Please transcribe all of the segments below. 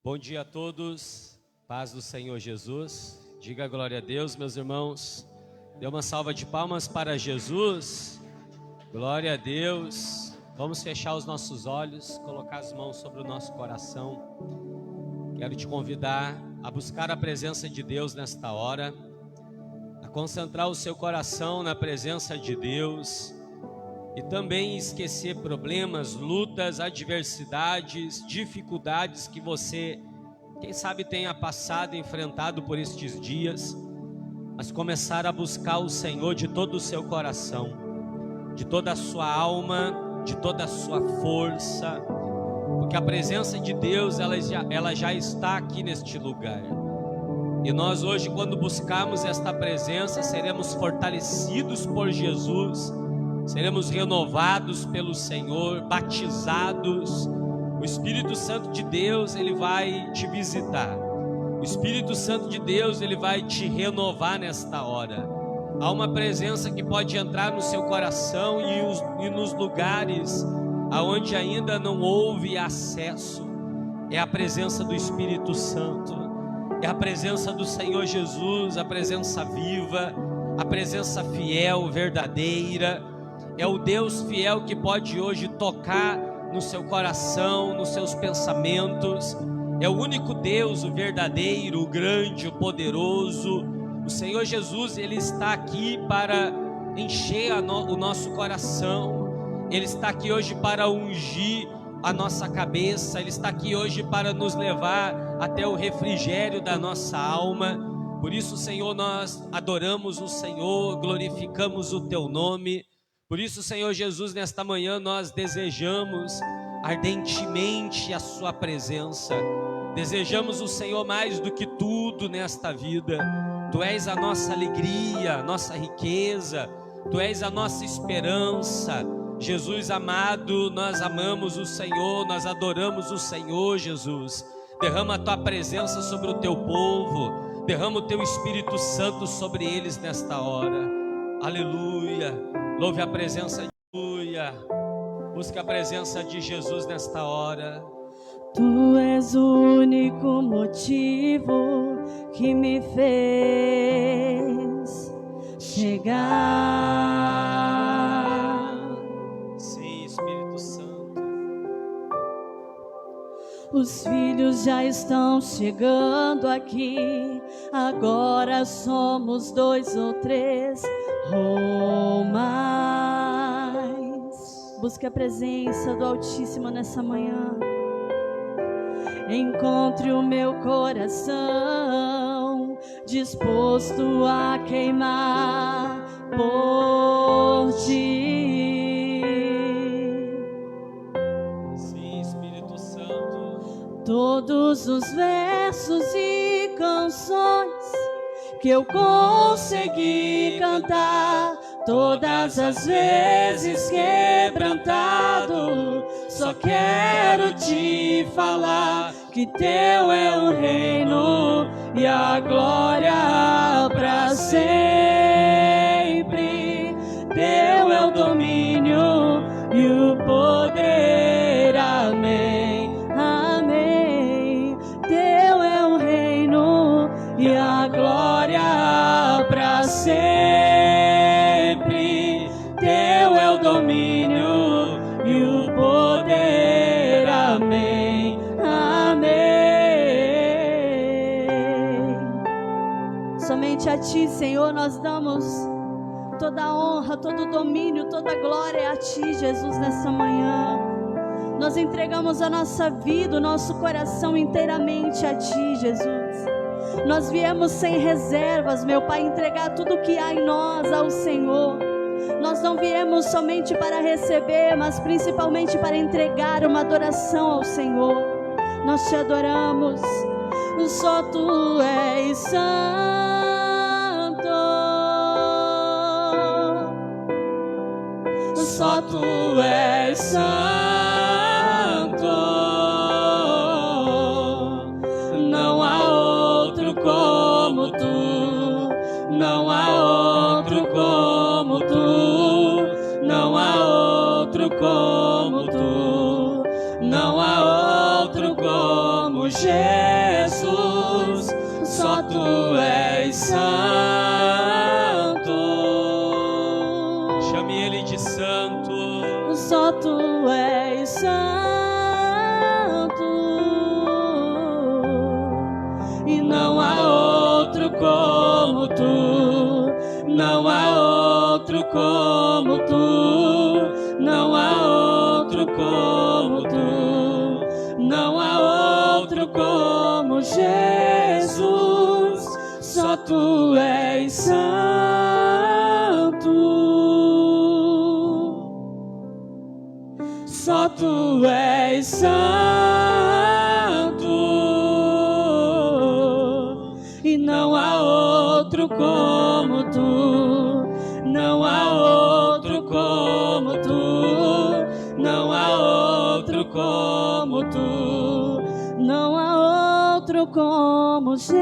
Bom dia a todos, paz do Senhor Jesus, diga glória a Deus, meus irmãos. Dê uma salva de palmas para Jesus, glória a Deus. Vamos fechar os nossos olhos, colocar as mãos sobre o nosso coração. Quero te convidar a buscar a presença de Deus nesta hora, a concentrar o seu coração na presença de Deus e também esquecer problemas, lutas, adversidades, dificuldades que você, quem sabe, tenha passado, enfrentado por estes dias, mas começar a buscar o Senhor de todo o seu coração, de toda a sua alma, de toda a sua força, porque a presença de Deus ela já está aqui neste lugar. E nós hoje, quando buscarmos esta presença, seremos fortalecidos por Jesus, seremos renovados pelo Senhor, batizados. O Espírito Santo de Deus, ele vai te visitar. O Espírito Santo de Deus, ele vai te renovar nesta hora. Há uma presença que pode entrar no seu coração e nos lugares aonde ainda não houve acesso. É a presença do Espírito Santo, é a presença do Senhor Jesus, a presença viva, a presença fiel, verdadeira. É o Deus fiel que pode hoje tocar no seu coração, nos seus pensamentos. É o único Deus, o verdadeiro, o grande, o poderoso. O Senhor Jesus, ele está aqui para encher o nosso coração. Ele está aqui hoje para ungir a nossa cabeça. Ele está aqui hoje para nos levar até o refrigério da nossa alma. Por isso, Senhor, nós adoramos o Senhor, glorificamos o teu nome. Por isso, Senhor Jesus, nesta manhã nós desejamos ardentemente a sua presença. Desejamos o Senhor mais do que tudo nesta vida. Tu és a nossa alegria, a nossa riqueza. Tu és a nossa esperança. Jesus amado, nós amamos o Senhor, nós adoramos o Senhor, Jesus. Derrama a tua presença sobre o teu povo. Derrama o teu Espírito Santo sobre eles nesta hora. Aleluia. Louve a presença de Aleluia. Busca a presença de Jesus nesta hora. Tu és o único motivo que me fez chegar. Sim, Espírito Santo. Os filhos já estão chegando aqui. Agora somos 2 ou 3 ou mais. Busque a presença do Altíssimo nessa manhã. Encontre o meu coração disposto a queimar por ti. Sim, Espírito Santo. Todos os versos e canções que eu consegui cantar, todas as vezes quebrantado, só quero te falar que teu é o reino e a glória para sempre. Teu é o domínio e o poder, amém, amém. Teu é o reino e a glória para sempre. Teu é o domínio e o poder, amém, amém. Somente a ti, Senhor, nós damos toda a honra, todo o domínio, toda a glória a ti, Jesus, nessa manhã. Nós entregamos a nossa vida, o nosso coração inteiramente a ti, Jesus. Nós viemos sem reservas, meu Pai, entregar tudo o que há em nós ao Senhor. Nós não viemos somente para receber, mas principalmente para entregar uma adoração ao Senhor. Nós te adoramos, só tu és santo, só tu és santo. Não há outro como tu, não há outro como tu, não há outro como tu, não há outro como Jesus, só tu és santo. Chame ele de santo. Só tu és santo, e não há outro como tu, não há outro como tu, não há outro como tu, não há outro como Jesus, só tu és santo, só tu és santo, e não há outro como tu, não há outro como tu, não há outro como tu, não há outro como Jesus.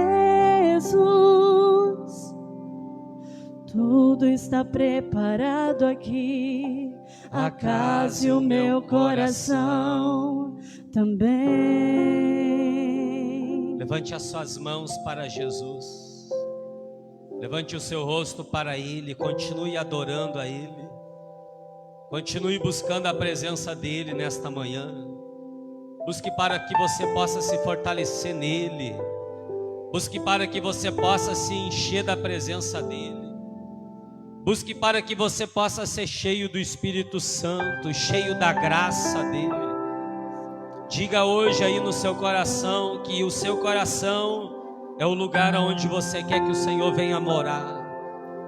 Tudo está preparado aqui, a casa e o meu coração também. Levante as suas mãos para Jesus. Levante o seu rosto para Ele. Continue adorando a Ele. Continue buscando a presença dEle nesta manhã. Busque para que você possa se fortalecer nele. Busque para que você possa se encher da presença dEle. Busque para que você possa ser cheio do Espírito Santo, cheio da graça dEle. Diga hoje aí no seu coração que o seu coração é o lugar onde você quer que o Senhor venha morar.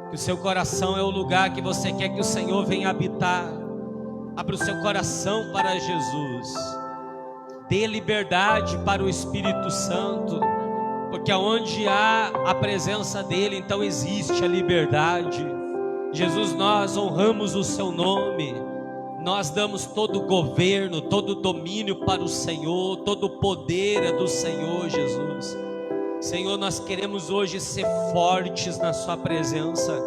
Que o seu coração é o lugar que você quer que o Senhor venha habitar. Abra o seu coração para Jesus. Dê liberdade para o Espírito Santo. Porque aonde há a presença dEle, então existe a liberdade. Jesus, nós honramos o seu nome. Nós damos todo o governo, todo o domínio para o Senhor. Todo o poder é do Senhor, Jesus. Senhor, nós queremos hoje ser fortes na sua presença.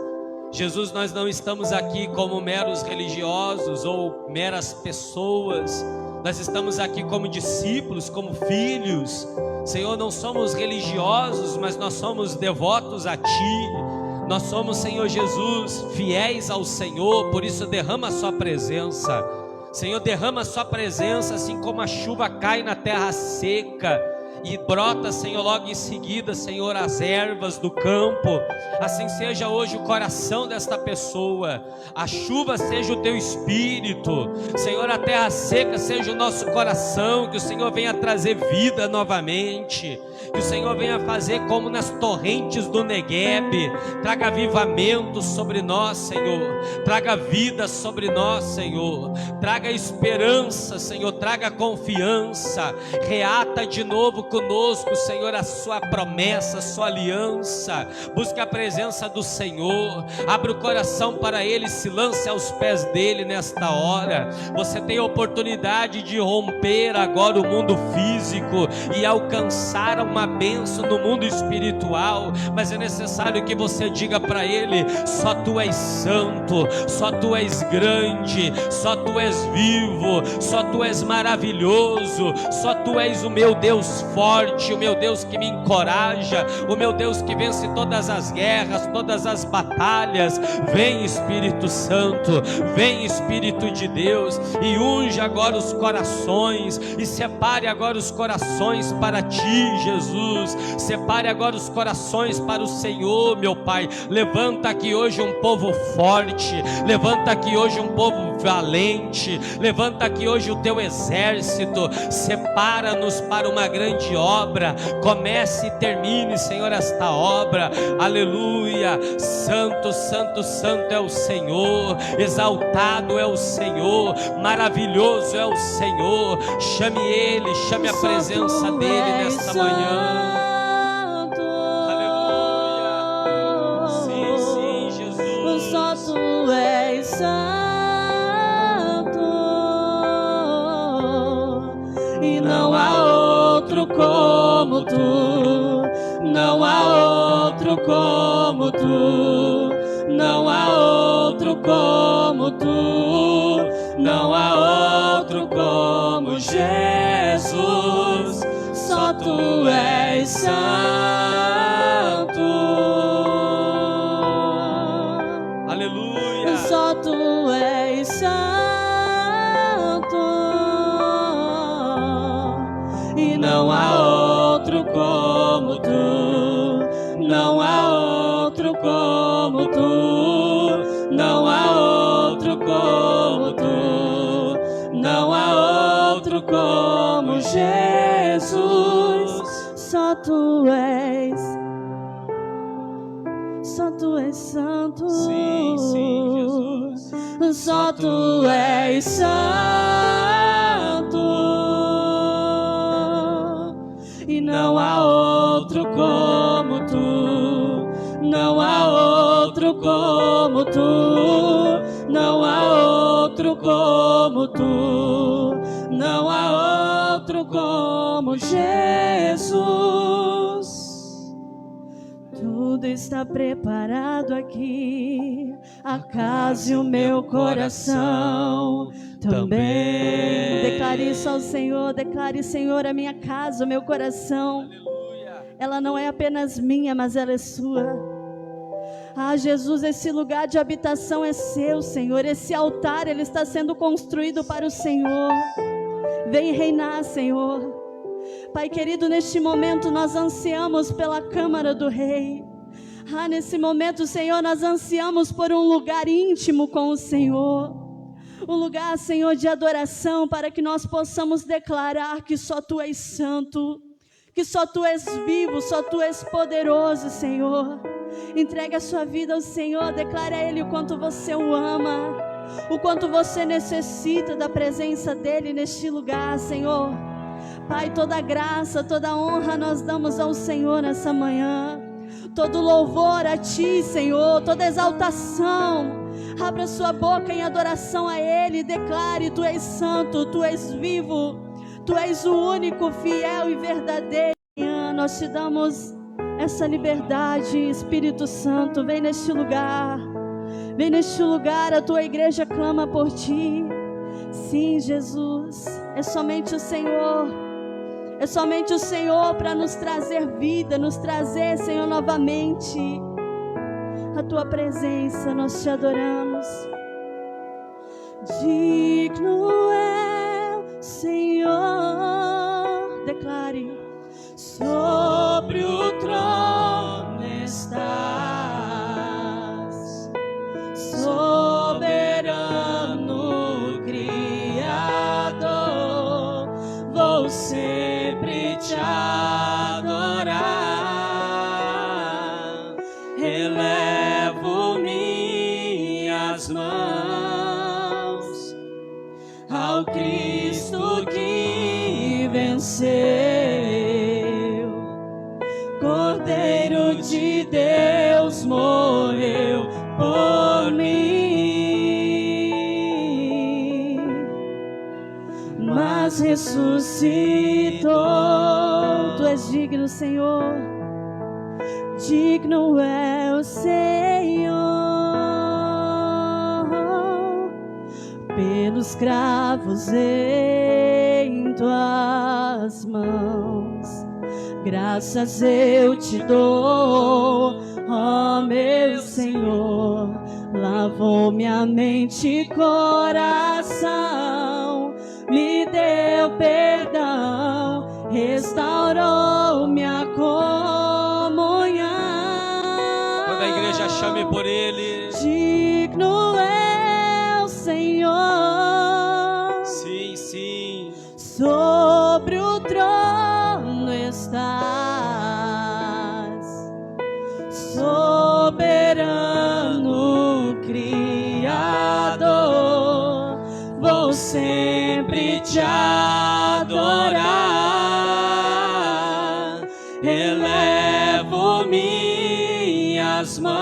Jesus, nós não estamos aqui como meros religiosos ou meras pessoas. Nós estamos aqui como discípulos, como filhos. Senhor, não somos religiosos, mas nós somos devotos a Ti. Nós somos, Senhor Jesus, fiéis ao Senhor. Por isso derrama a sua presença. Senhor, derrama a sua presença, assim como a chuva cai na terra seca e brota, Senhor, logo em seguida, Senhor, as ervas do campo. Assim seja hoje o coração desta pessoa. A chuva seja o teu espírito, Senhor, a terra seca seja o nosso coração. Que o Senhor venha trazer vida novamente. Que o Senhor venha fazer como nas torrentes do Neguebe. Traga avivamento sobre nós, Senhor. Traga vida sobre nós, Senhor. Traga esperança, Senhor. Traga confiança. Reata de novo conosco, Senhor, a sua promessa, a sua aliança. Busque a presença do Senhor. Abre o coração para Ele. Se lance aos pés dEle nesta hora. Você tem a oportunidade de romper agora o mundo físico e alcançar uma bênção no mundo espiritual, mas é necessário que você diga para Ele: só Tu és santo, só Tu és grande, só Tu és vivo, só Tu és maravilhoso, só Tu és o meu Deus forte, o meu Deus que me encoraja, o meu Deus que vence todas as guerras, todas as batalhas. Vem Espírito Santo, vem Espírito de Deus e unge agora os corações e separe agora os corações para Ti, Jesus. Separe agora os corações para o Senhor, meu Pai. Levanta aqui hoje um povo forte, levanta aqui hoje um povo valente, levanta aqui hoje o Teu exército. Separa-nos para uma grande obra. Comece e termine, Senhor, esta obra. Aleluia. Santo, santo, santo é o Senhor. Exaltado é o Senhor. Maravilhoso é o Senhor. Chame Ele, chame a presença dEle nesta manhã. Aleluia. Sim, sim, Jesus. Só Tu és santo, e não há outro como Tu, não há outro como Tu, não há outro como Tu, não há outro como Jesus. Só Tu tu és santo. Aleluia. Só tu és santo. E não há outro como tu. Não há outro como tu. Não há outro como tu. Não há outro como Jesus. Só tu és. Só tu és santo. Sim, sim, Jesus. Só tu és santo. E não há outro como tu. Não há outro como tu. Não há outro como tu. Não há outro como Jesus. Tudo está preparado aqui, a casa e o meu coração também. Declare isso ao Senhor, declare: Senhor, a minha casa, o meu coração, Aleluia. ela não é apenas minha, mas ela é sua. Ah, Jesus, esse lugar de habitação é seu, Senhor. Esse altar, ele está sendo construído para o Senhor. Vem reinar, Senhor. Pai querido, neste momento nós ansiamos pela Câmara do Rei. Ah, nesse momento, Senhor, nós ansiamos por um lugar íntimo com o Senhor. Um lugar, Senhor, de adoração, para que nós possamos declarar que só Tu és santo, que só Tu és vivo, só Tu és poderoso, Senhor. Entregue a sua vida ao Senhor, declare a Ele o quanto você o ama, o quanto você necessita da presença dEle neste lugar, Senhor. Pai, toda graça, toda honra nós damos ao Senhor nessa manhã. Todo louvor a Ti, Senhor, toda exaltação. Abra sua boca em adoração a Ele, declare: Tu és santo, Tu és vivo, Tu és o único, fiel e verdadeiro. Nós te damos essa liberdade, Espírito Santo, vem neste lugar. Vem neste lugar, a Tua igreja clama por Ti. Sim, Jesus, é somente o Senhor. É somente o Senhor para nos trazer vida, nos trazer, Senhor, novamente a Tua presença. Nós Te adoramos. Digno é o Senhor, declare: sobre o trono estás, soberano Criador, vou sempre Te adorar, elevo minhas mãos ao Cristo que venceu, Cordeiro de Deus morreu por mim, mas ressuscitou. Tu és digno, Senhor, digno é o Senhor. Pelos cravos em Tuas mãos, graças eu Te dou, ó meu Senhor. Lavou minha mente e coração, me deu perdão, restaurou minha comunhão. Toda a igreja chame por Ele. Digno é o Senhor. Sim, sim. Sobre o trono estás, soberano Criador, vou sempre Te adorar, elevo minhas mãos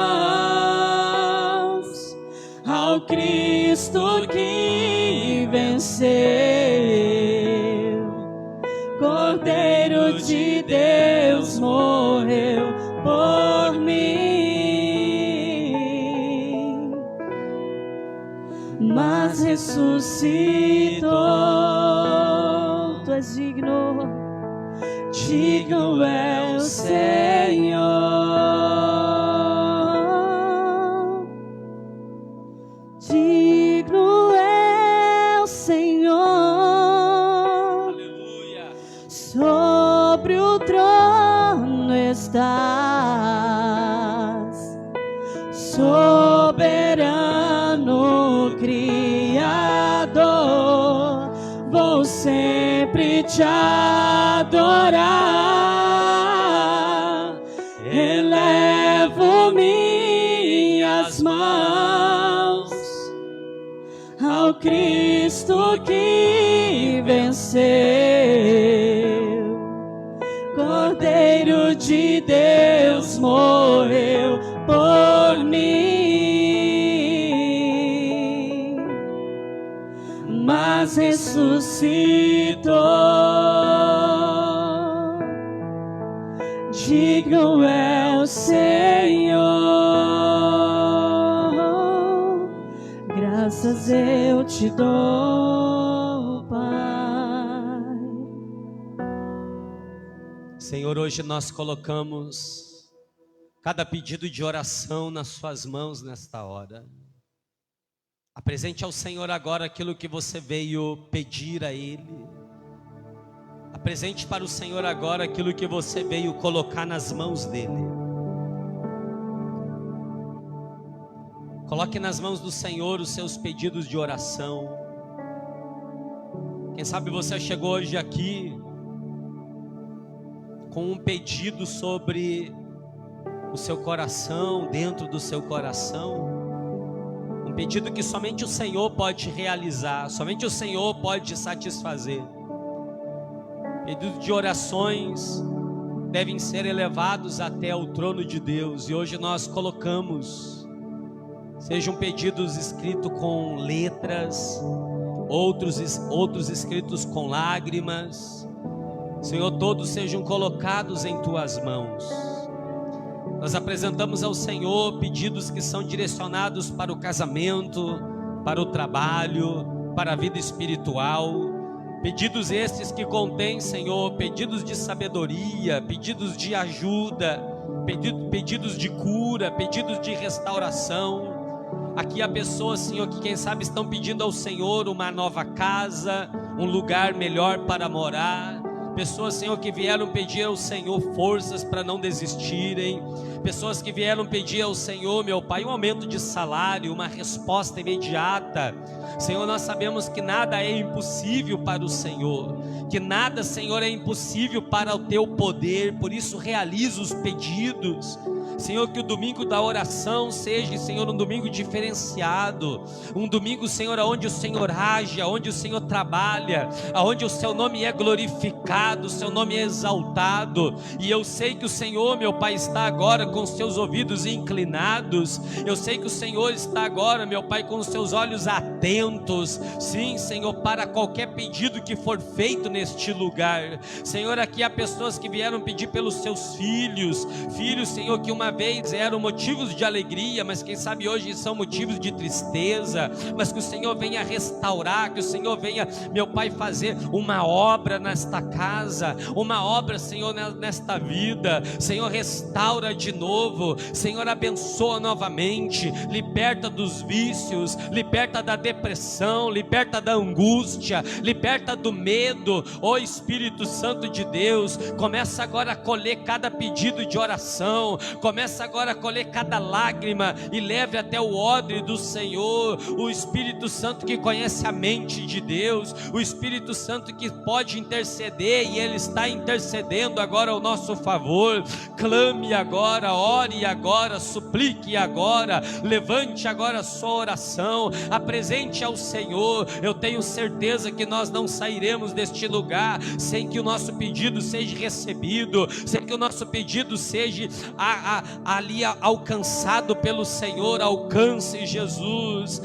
ao Cristo que venceu, Cordeiro de Deus morreu por mim, mas ressuscitou. Tu és digno, digno é o Senhor, digno é o Senhor, Aleluia. sobre o trono estás, soberano Criador, vou sempre te adorar, elevo minhas mãos ao Cristo que venceu, Cordeiro de Deus morreu por mim, mas ressuscitou. Digno é o Senhor, graças eu te dou, Pai. Senhor, hoje nós colocamos cada pedido de oração nas suas mãos nesta hora. Apresente ao Senhor agora aquilo que você veio pedir a Ele. Apresente para o Senhor agora aquilo que você veio colocar nas mãos dEle. Coloque nas mãos do Senhor os seus pedidos de oração. Quem sabe você chegou hoje aqui com um pedido sobre o seu coração, dentro do seu coração. Um pedido que somente o Senhor pode realizar, somente o Senhor pode satisfazer. Pedidos de orações devem ser elevados até o trono de Deus. E hoje nós colocamos, sejam pedidos escritos com letras, outros escritos com lágrimas. Senhor, todos sejam colocados em Tuas mãos. Nós apresentamos ao Senhor pedidos que são direcionados para o casamento, para o trabalho, para a vida espiritual. Pedidos estes que contêm, Senhor, pedidos de sabedoria, pedidos de ajuda, pedidos de cura, pedidos de restauração. Aqui há pessoas, Senhor, que quem sabe estão pedindo ao Senhor uma nova casa, um lugar melhor para morar. Pessoas, Senhor, que vieram pedir ao Senhor forças para não desistirem. Pessoas que vieram pedir ao Senhor, meu Pai, um aumento de salário, uma resposta imediata. Senhor, nós sabemos que nada é impossível para o Senhor, que nada, Senhor, é impossível para o Teu poder. Por isso realiza os pedidos. Senhor, que o domingo da oração seja, Senhor, um domingo diferenciado, um domingo, Senhor, onde o Senhor age, onde o Senhor trabalha, onde o Seu nome é glorificado, o Seu nome é exaltado. E eu sei que o Senhor, meu Pai, está agora com os seus ouvidos inclinados. Eu sei que o Senhor está agora, meu Pai, com os seus olhos atentos. Sim, Senhor, para qualquer pedido que for feito neste lugar. Senhor, aqui há pessoas que vieram pedir pelos seus filhos, Senhor, que uma vez eram motivos de alegria, mas quem sabe hoje são motivos de tristeza. Mas que o Senhor venha restaurar, que o Senhor venha, meu Pai, fazer uma obra nesta casa, uma obra, Senhor, nesta vida. Senhor, restaura de novo. Senhor, abençoa novamente, liberta dos vícios, liberta da depressão, liberta da angústia, liberta do medo. Ó Espírito Santo de Deus, começa agora a colher cada pedido de oração, começa agora a colher cada lágrima e leve até o odre do Senhor. O Espírito Santo que conhece a mente de Deus, o Espírito Santo que pode interceder, e Ele está intercedendo agora ao nosso favor. Clame agora, ore agora, suplique agora, levante agora a sua oração, apresente ao Senhor. Eu tenho certeza que nós não sairemos deste lugar sem que o nosso pedido seja recebido, sem que o nosso pedido seja está ali alcançado pelo Senhor, alcance Jesus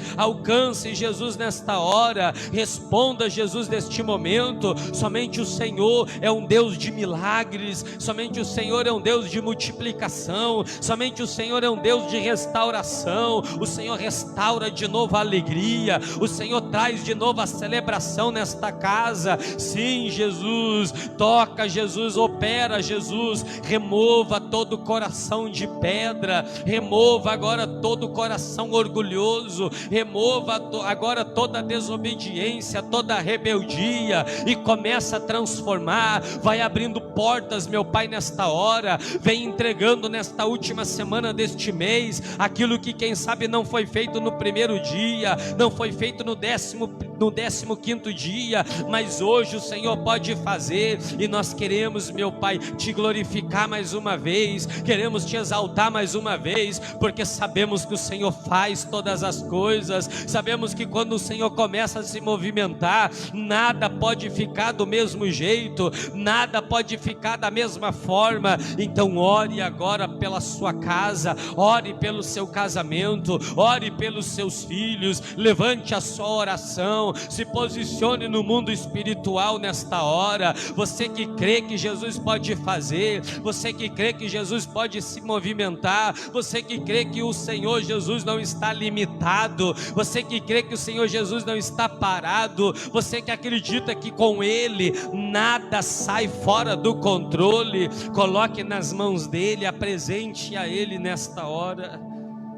nesta hora, responda Jesus neste momento. Somente o Senhor é um Deus de milagres, somente o Senhor é um Deus de multiplicação, somente o Senhor é um Deus de restauração. O Senhor restaura de novo a alegria, o Senhor traz de novo a celebração nesta casa. Sim, Jesus, toca Jesus, opera Jesus, remova todo coração de pedra, remova agora todo coração orgulhoso, remova agora toda desobediência, toda rebeldia e começa a transformar. Vai abrindo portas, meu Pai, nesta hora. Vem entregando nesta última semana deste mês aquilo que quem sabe não foi feito no primeiro dia, não foi feito no 15º dia, mas hoje o Senhor pode fazer. E nós queremos, meu Pai, te glorificar mais uma vez, queremos te exaltar mais uma vez, porque sabemos que o Senhor faz todas as coisas. Sabemos que quando o Senhor começa a se movimentar, nada pode ficar do mesmo jeito, nada pode ficar da mesma forma. Então ore agora pela sua casa, ore pelo seu casamento, ore pelos seus filhos, levante a sua oração, se posicione no mundo espiritual nesta hora. Você que crê que Jesus pode fazer, você que crê que Jesus pode se movimentar, você que crê que o Senhor Jesus não está limitado, você que crê que o Senhor Jesus não está parado, você que acredita que com Ele nada sai fora do controle, coloque nas mãos dEle, apresente a Ele nesta hora.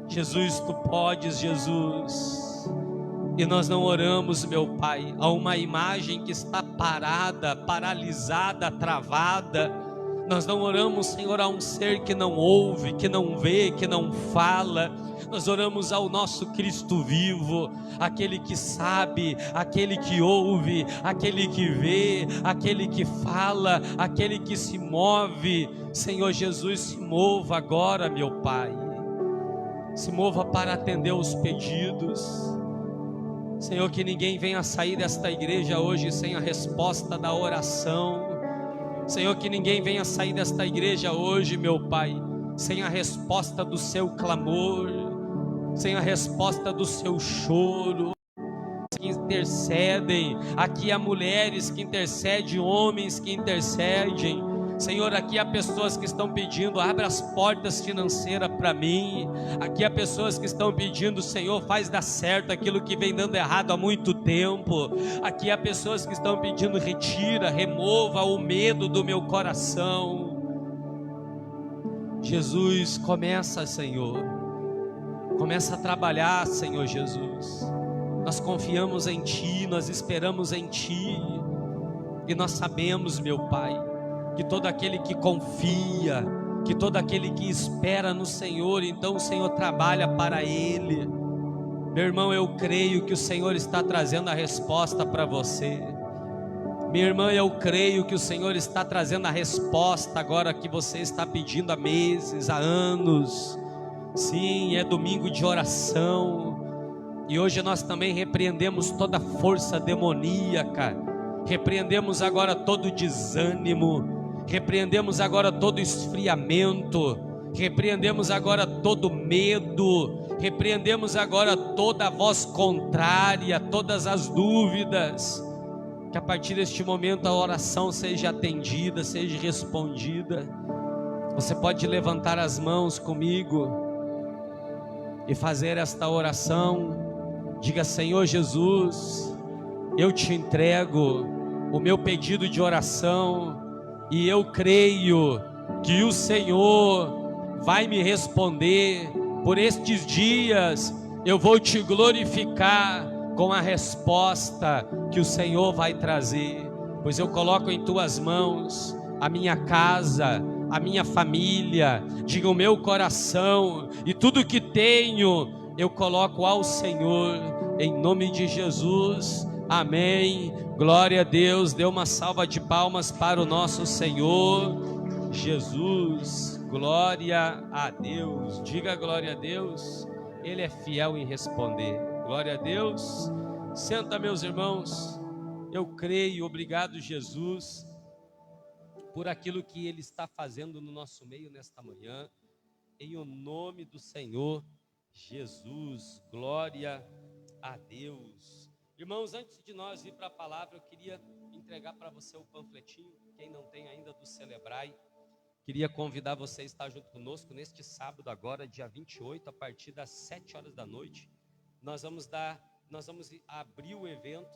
Jesus, tu podes, Jesus. E nós não oramos, meu Pai, a uma imagem que está parada, paralisada, travada. Nós não oramos, Senhor, a um ser que não ouve, que não vê, que não fala. Nós oramos ao nosso Cristo vivo, aquele que sabe, aquele que ouve, aquele que vê, aquele que fala, aquele que se move. Senhor Jesus, se mova agora, meu Pai. Se mova para atender os pedidos. Senhor, que ninguém venha sair desta igreja hoje sem a resposta da oração. Senhor, que ninguém venha sair desta igreja hoje, meu Pai, sem a resposta do seu clamor, sem a resposta do seu choro. Que intercedem, aqui há mulheres que intercedem, homens que intercedem. Senhor, aqui há pessoas que estão pedindo, abre as portas financeiras para mim. Aqui há pessoas que estão pedindo, Senhor, faz dar certo aquilo que vem dando errado há muito tempo. Aqui há pessoas que estão pedindo, retira, remova o medo do meu coração. Jesus, começa, Senhor, começa a trabalhar, Senhor Jesus. Nós confiamos em Ti, nós esperamos em Ti, e nós sabemos, meu Pai, que todo aquele que confia, que todo aquele que espera no Senhor, então o Senhor trabalha para ele. Meu irmão, eu creio que o Senhor está trazendo a resposta para você. Minha irmã, eu creio que o Senhor está trazendo a resposta agora que você está pedindo há meses, há anos. Sim, é domingo de oração, e hoje nós também repreendemos toda força demoníaca, repreendemos agora todo desânimo, repreendemos agora todo esfriamento, repreendemos agora todo medo, repreendemos agora toda voz contrária, todas as dúvidas. Que a partir deste momento a oração seja atendida, seja respondida. Você pode levantar as mãos comigo e fazer esta oração. Diga: Senhor Jesus, eu te entrego o meu pedido de oração, e eu creio que o Senhor vai me responder. Por estes dias eu vou te glorificar com a resposta que o Senhor vai trazer. Pois eu coloco em tuas mãos a minha casa, a minha família, diga, o meu coração, e tudo que tenho eu coloco ao Senhor, em nome de Jesus. Amém. Glória a Deus. Dê uma salva de palmas para o nosso Senhor Jesus. Glória a Deus. Diga glória a Deus. Ele é fiel em responder. Glória a Deus. Senta, meus irmãos. Eu creio. Obrigado, Jesus, por aquilo que Ele está fazendo no nosso meio nesta manhã. em o nome do Senhor Jesus. Glória a Deus. Irmãos, antes de nós ir para a palavra, eu queria entregar para você o panfletinho, quem não tem ainda, do Celebrai. Queria convidar você a estar junto conosco neste sábado agora, dia 28, a partir das 7 horas da noite. Nós vamos abrir o evento,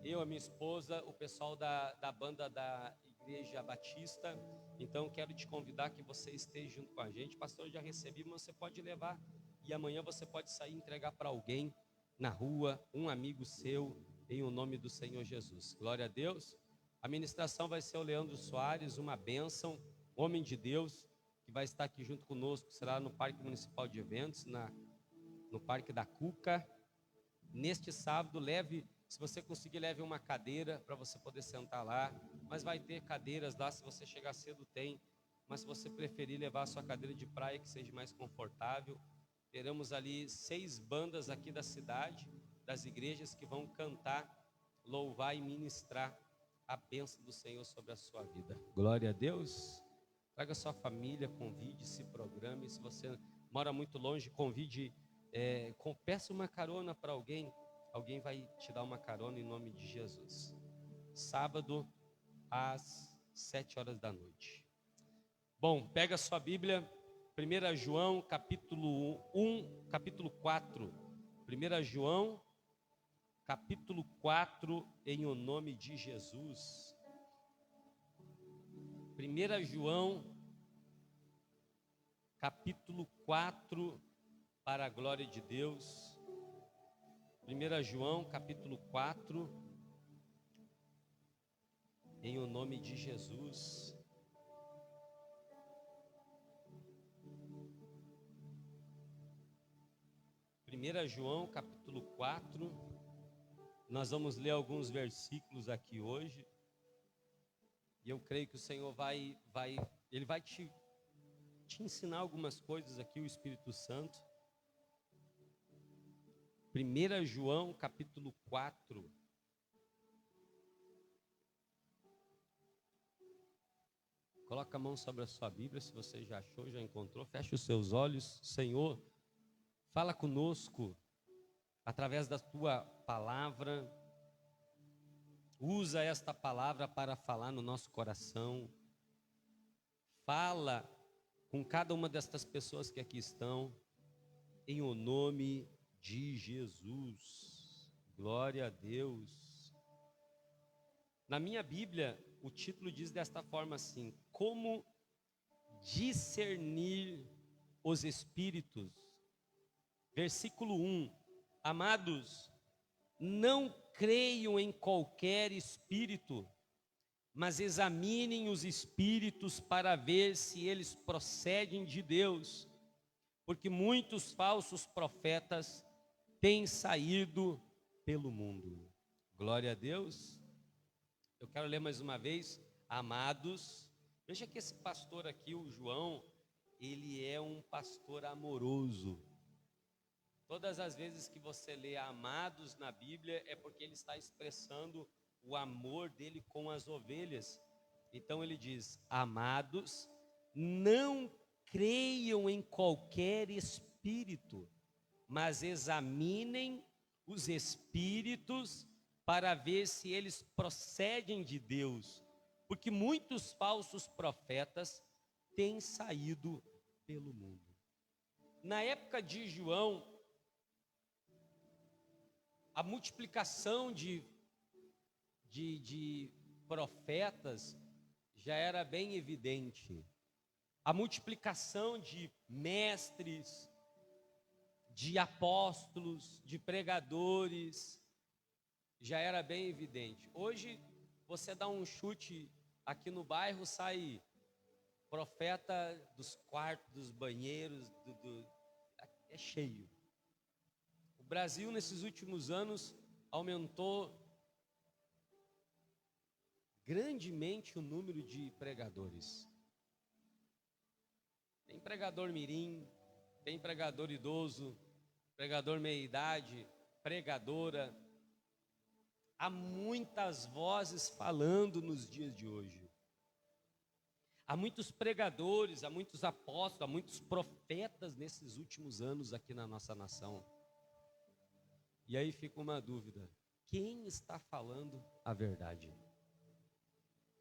eu, a minha esposa, o pessoal da banda da Igreja Batista. Então quero te convidar que você esteja junto com a gente. Pastor, eu já recebi, mas você pode levar, e amanhã você pode sair e entregar para alguém na rua, um amigo seu, em o nome do Senhor Jesus. Glória a Deus. A ministração vai ser o Leandro Soares, uma bênção, homem de Deus, que vai estar aqui junto conosco. Será no Parque Municipal de Eventos, no Parque da Cuca. Neste sábado, se você conseguir, leve uma cadeira para você poder sentar lá. Mas vai ter cadeiras lá, se você chegar cedo tem. Mas se você preferir levar a sua cadeira de praia, que seja mais confortável. Teremos ali 6 bandas aqui da cidade, das igrejas, que vão cantar, louvar e ministrar a bênção do Senhor sobre a sua vida. Glória a Deus. Traga sua família, convide, se programe. Se você mora muito longe, convide, peça uma carona para alguém. Alguém vai te dar uma carona em nome de Jesus. Sábado, às 7 horas da noite. Bom, pega a sua Bíblia, 1 João, capítulo 4. 1 João, capítulo 4, em o nome de Jesus. 1 João, capítulo 4, para a glória de Deus. 1 João, capítulo 4, em o nome de Jesus. João, capítulo 4, nós vamos ler alguns versículos aqui hoje, e eu creio que o Senhor Ele vai te ensinar algumas coisas aqui, o Espírito Santo. 1 João, capítulo 4. Coloca a mão sobre a sua Bíblia, se você já achou, já encontrou. Feche os seus olhos. Senhor, fala conosco através da tua palavra. Usa esta palavra para falar no nosso coração. Fala com cada uma destas pessoas que aqui estão, em o nome de Jesus. Glória a Deus. Na minha Bíblia, o título diz desta forma assim: como discernir os espíritos. Versículo 1: amados, não creiam em qualquer espírito, mas examinem os espíritos para ver se eles procedem de Deus, porque muitos falsos profetas têm saído pelo mundo. Glória a Deus. Eu quero ler mais uma vez. Amados, veja que esse pastor aqui, o João, ele é um pastor amoroso. Todas as vezes que você lê amados na Bíblia, é porque ele está expressando o amor dele com as ovelhas. Então ele diz: amados, não creiam em qualquer espírito, mas examinem os espíritos para ver se eles procedem de Deus, porque muitos falsos profetas têm saído pelo mundo. Na época de João, a multiplicação de profetas já era bem evidente. A multiplicação de mestres, de apóstolos, de pregadores, já era bem evidente. Hoje, você dá um chute aqui no bairro, sai profeta dos quartos, dos banheiros, é cheio. O Brasil, nesses últimos anos, aumentou grandemente o número de pregadores. Tem pregador mirim, tem pregador idoso, pregador meia-idade, pregadora. Há muitas vozes falando nos dias de hoje. Há muitos pregadores, há muitos apóstolos, há muitos profetas nesses últimos anos aqui na nossa nação. E aí fica uma dúvida: quem está falando a verdade?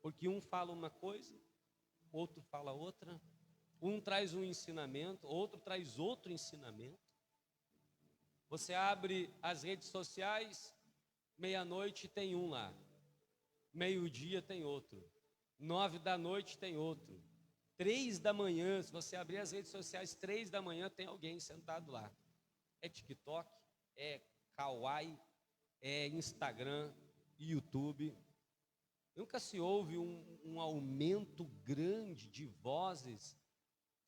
Porque um fala uma coisa, outro fala outra, um traz um ensinamento, outro traz outro ensinamento. Você abre as redes sociais, meia-noite tem um lá, meio-dia tem outro, 9 da noite tem outro, 3 da manhã, se você abrir as redes sociais, 3 da manhã tem alguém sentado lá. É TikTok, é Kawaii, é Instagram, YouTube. Nunca se ouve um aumento grande de vozes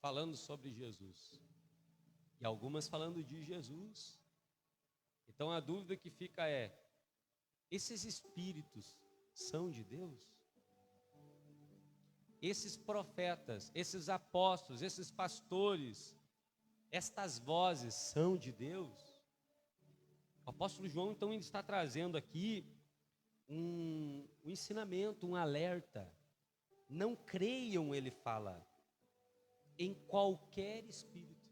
falando sobre Jesus. E algumas falando de Jesus. Então a dúvida que fica é: esses espíritos são de Deus? Esses profetas, esses apóstolos, esses pastores, estas vozes são de Deus? O apóstolo João, então, ele está trazendo aqui um ensinamento, um alerta. Não creiam, ele fala, em qualquer espírito.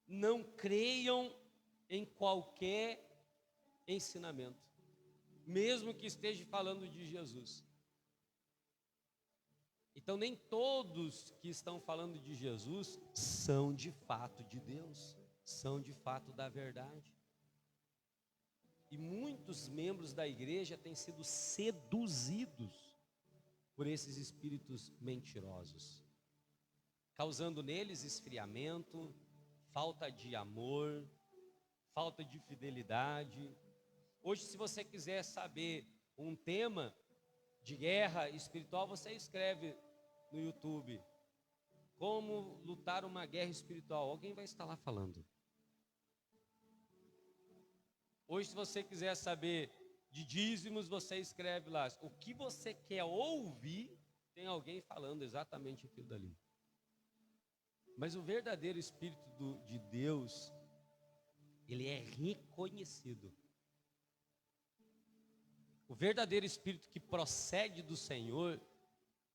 Não creiam em qualquer ensinamento, mesmo que esteja falando de Jesus. Então, nem todos que estão falando de Jesus são de fato de Deus, são de fato da verdade. E muitos membros da igreja têm sido seduzidos por esses espíritos mentirosos, causando neles esfriamento, falta de amor, falta de fidelidade. Hoje, se você quiser saber um tema de guerra espiritual, você escreve no YouTube: como lutar uma guerra espiritual. Alguém vai estar lá falando. Hoje, se você quiser saber de dízimos, você escreve lá. O que você quer ouvir, tem alguém falando exatamente aquilo dali. Mas o verdadeiro Espírito de Deus, ele é reconhecido. O verdadeiro Espírito que procede do Senhor,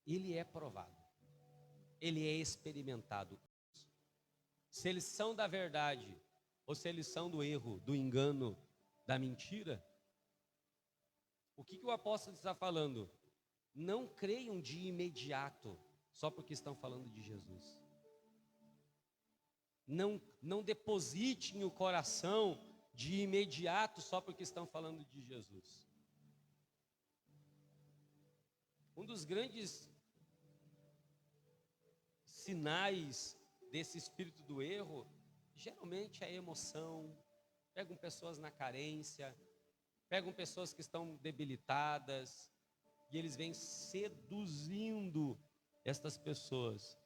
ele é provado. Ele é experimentado. Se eles são da verdade, ou se eles são do erro, do engano, da mentira, o que o apóstolo está falando? Não creiam de imediato, só porque estão falando de Jesus. Não depositem o coração de imediato, só porque estão falando de Jesus. Um dos grandes sinais desse espírito do erro, geralmente é a emoção. Pegam pessoas na carência, pegam pessoas que estão debilitadas, e eles vêm seduzindo estas pessoas.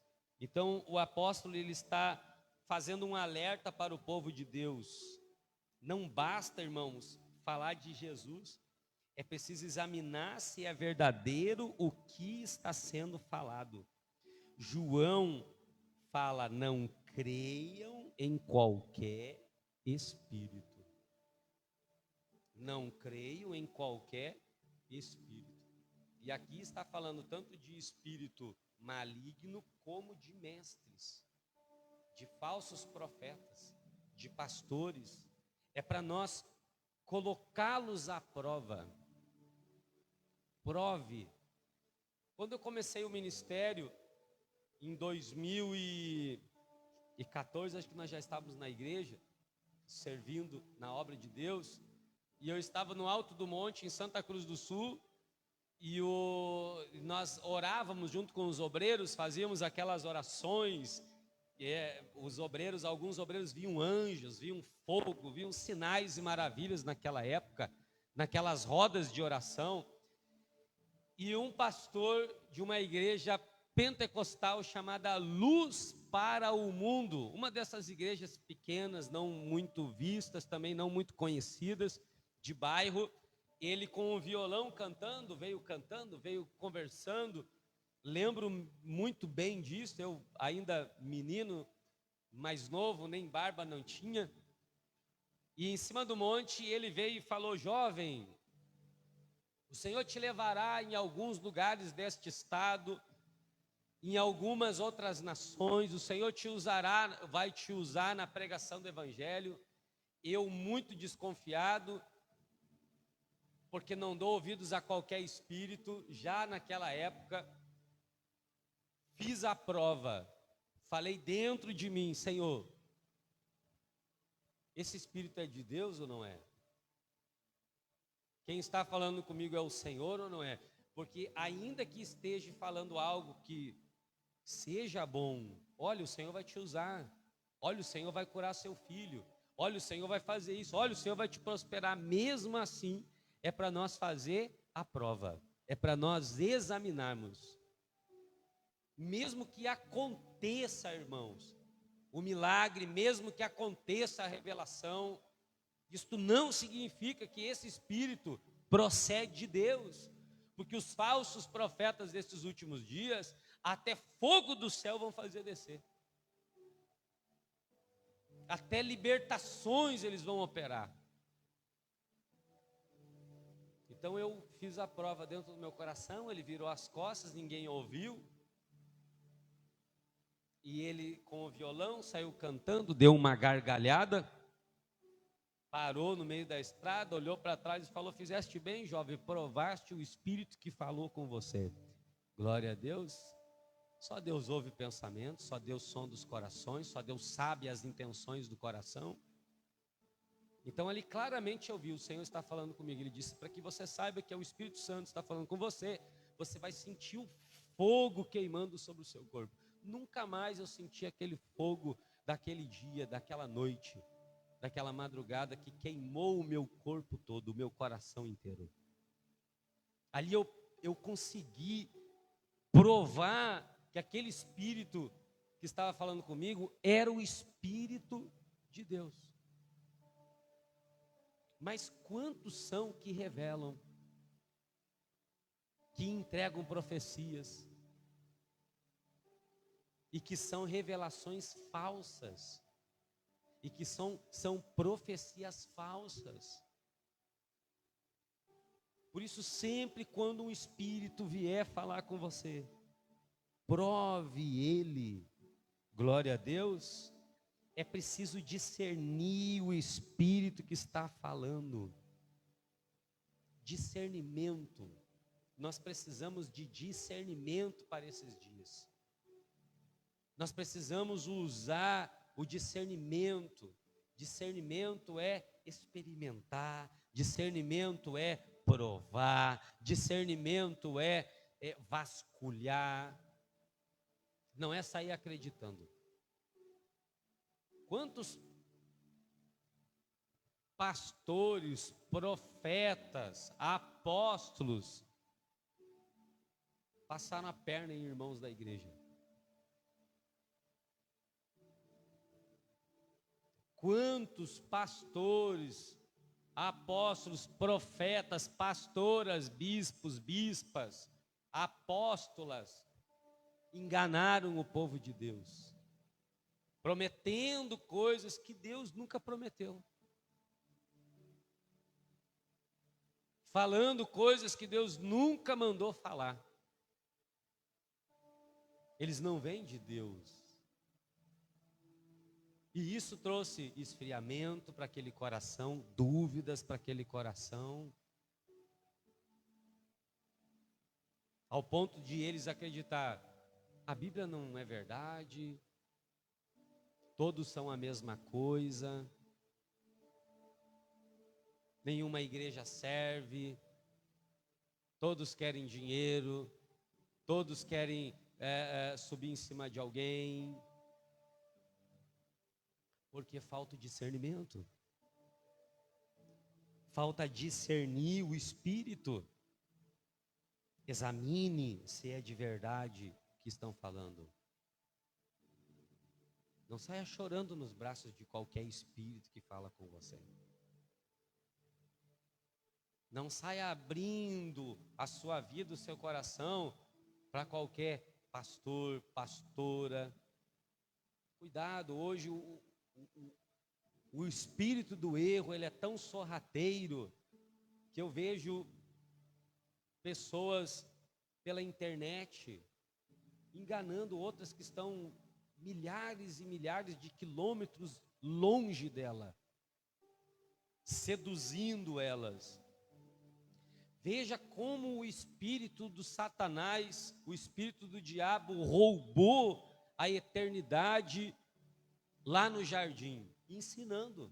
Então o apóstolo, ele está fazendo um alerta para o povo de Deus. Não basta, irmãos, falar de Jesus, é preciso examinar se é verdadeiro o que está sendo falado. João fala: não creiam em qualquer espírito. Não creio em qualquer espírito. E aqui está falando tanto de espírito maligno como de mestres, de falsos profetas, de pastores. É para nós colocá-los à prova. Prove. Quando eu comecei o ministério, em 2014, acho que nós já estávamos na igreja, servindo na obra de Deus, e eu estava no alto do monte, em Santa Cruz do Sul, e nós orávamos junto com os obreiros, fazíamos aquelas orações, alguns obreiros viam anjos, viam fogo, viam sinais e maravilhas naquela época, naquelas rodas de oração. E um pastor de uma igreja pentecostal chamada Luz para o Mundo, uma dessas igrejas pequenas, não muito vistas, também não muito conhecidas, de bairro, ele com o violão veio conversando. Lembro muito bem disso, eu ainda menino, mais novo, nem barba não tinha, e em cima do monte ele veio e falou: jovem, O Senhor te levará em alguns lugares deste estado, em algumas outras nações. O Senhor vai te usar na pregação do Evangelho. Eu, muito desconfiado, porque não dou ouvidos a qualquer espírito, já naquela época, fiz a prova. Falei dentro de mim: Senhor, esse espírito é de Deus ou não é? Quem está falando comigo é o Senhor ou não é? Porque ainda que esteja falando algo que seja bom, olha, o Senhor vai te usar, olha, o Senhor vai curar seu filho, olha, o Senhor vai fazer isso, olha, o Senhor vai te prosperar. Mesmo assim, é para nós fazer a prova, é para nós examinarmos. Mesmo que aconteça, irmãos, o milagre, mesmo que aconteça a revelação, isto não significa que esse espírito procede de Deus, porque os falsos profetas destes últimos dias, até fogo do céu vão fazer descer, até libertações eles vão operar. Então eu fiz a prova dentro do meu coração, ele virou as costas, ninguém ouviu, e ele com o violão saiu cantando, deu uma gargalhada, parou no meio da estrada, olhou para trás e falou: fizeste bem, jovem, provaste o Espírito que falou com você. Glória a Deus. Só Deus ouve pensamentos, só Deus sonda os corações, só Deus sabe as intenções do coração. Então ali claramente eu vi, o Senhor está falando comigo. Ele disse: para que você saiba que é o Espírito Santo está falando com você, você vai sentir o fogo queimando sobre o seu corpo. Nunca mais eu senti aquele fogo daquele dia, daquela noite, daquela madrugada que queimou o meu corpo todo, o meu coração inteiro. Ali eu consegui provar que aquele Espírito que estava falando comigo era o Espírito de Deus. Mas quantos são que revelam, que entregam profecias, e que são revelações falsas, e que são profecias falsas? Por isso, sempre quando um espírito vier falar com você, prove ele. Glória a Deus. É preciso discernir o espírito que está falando. Discernimento. Nós precisamos de discernimento para esses dias. Nós precisamos usar o discernimento. Discernimento é experimentar, discernimento é provar, discernimento é vasculhar. Não é sair acreditando. Quantos pastores, profetas, apóstolos passaram a perna em irmãos da igreja? Quantos pastores, apóstolos, profetas, pastoras, bispos, bispas, apóstolas enganaram o povo de Deus, prometendo coisas que Deus nunca prometeu, falando coisas que Deus nunca mandou falar. Eles não vêm de Deus. E isso trouxe esfriamento para aquele coração, dúvidas para aquele coração, ao ponto de eles acreditar: a Bíblia não é verdade, todos são a mesma coisa, nenhuma igreja serve, todos querem dinheiro, todos querem subir em cima de alguém. Porque falta discernimento, falta discernir o Espírito. Examine se é de verdade que estão falando. Não saia chorando nos braços de qualquer espírito que fala com você. Não saia abrindo a sua vida, o seu coração, para qualquer pastor, pastora. Cuidado, hoje o espírito do erro, ele é tão sorrateiro, que eu vejo pessoas pela internet, enganando outras que estão milhares e milhares de quilômetros longe dela, seduzindo elas. Veja como o espírito do Satanás, o espírito do diabo roubou a eternidade lá no jardim, ensinando.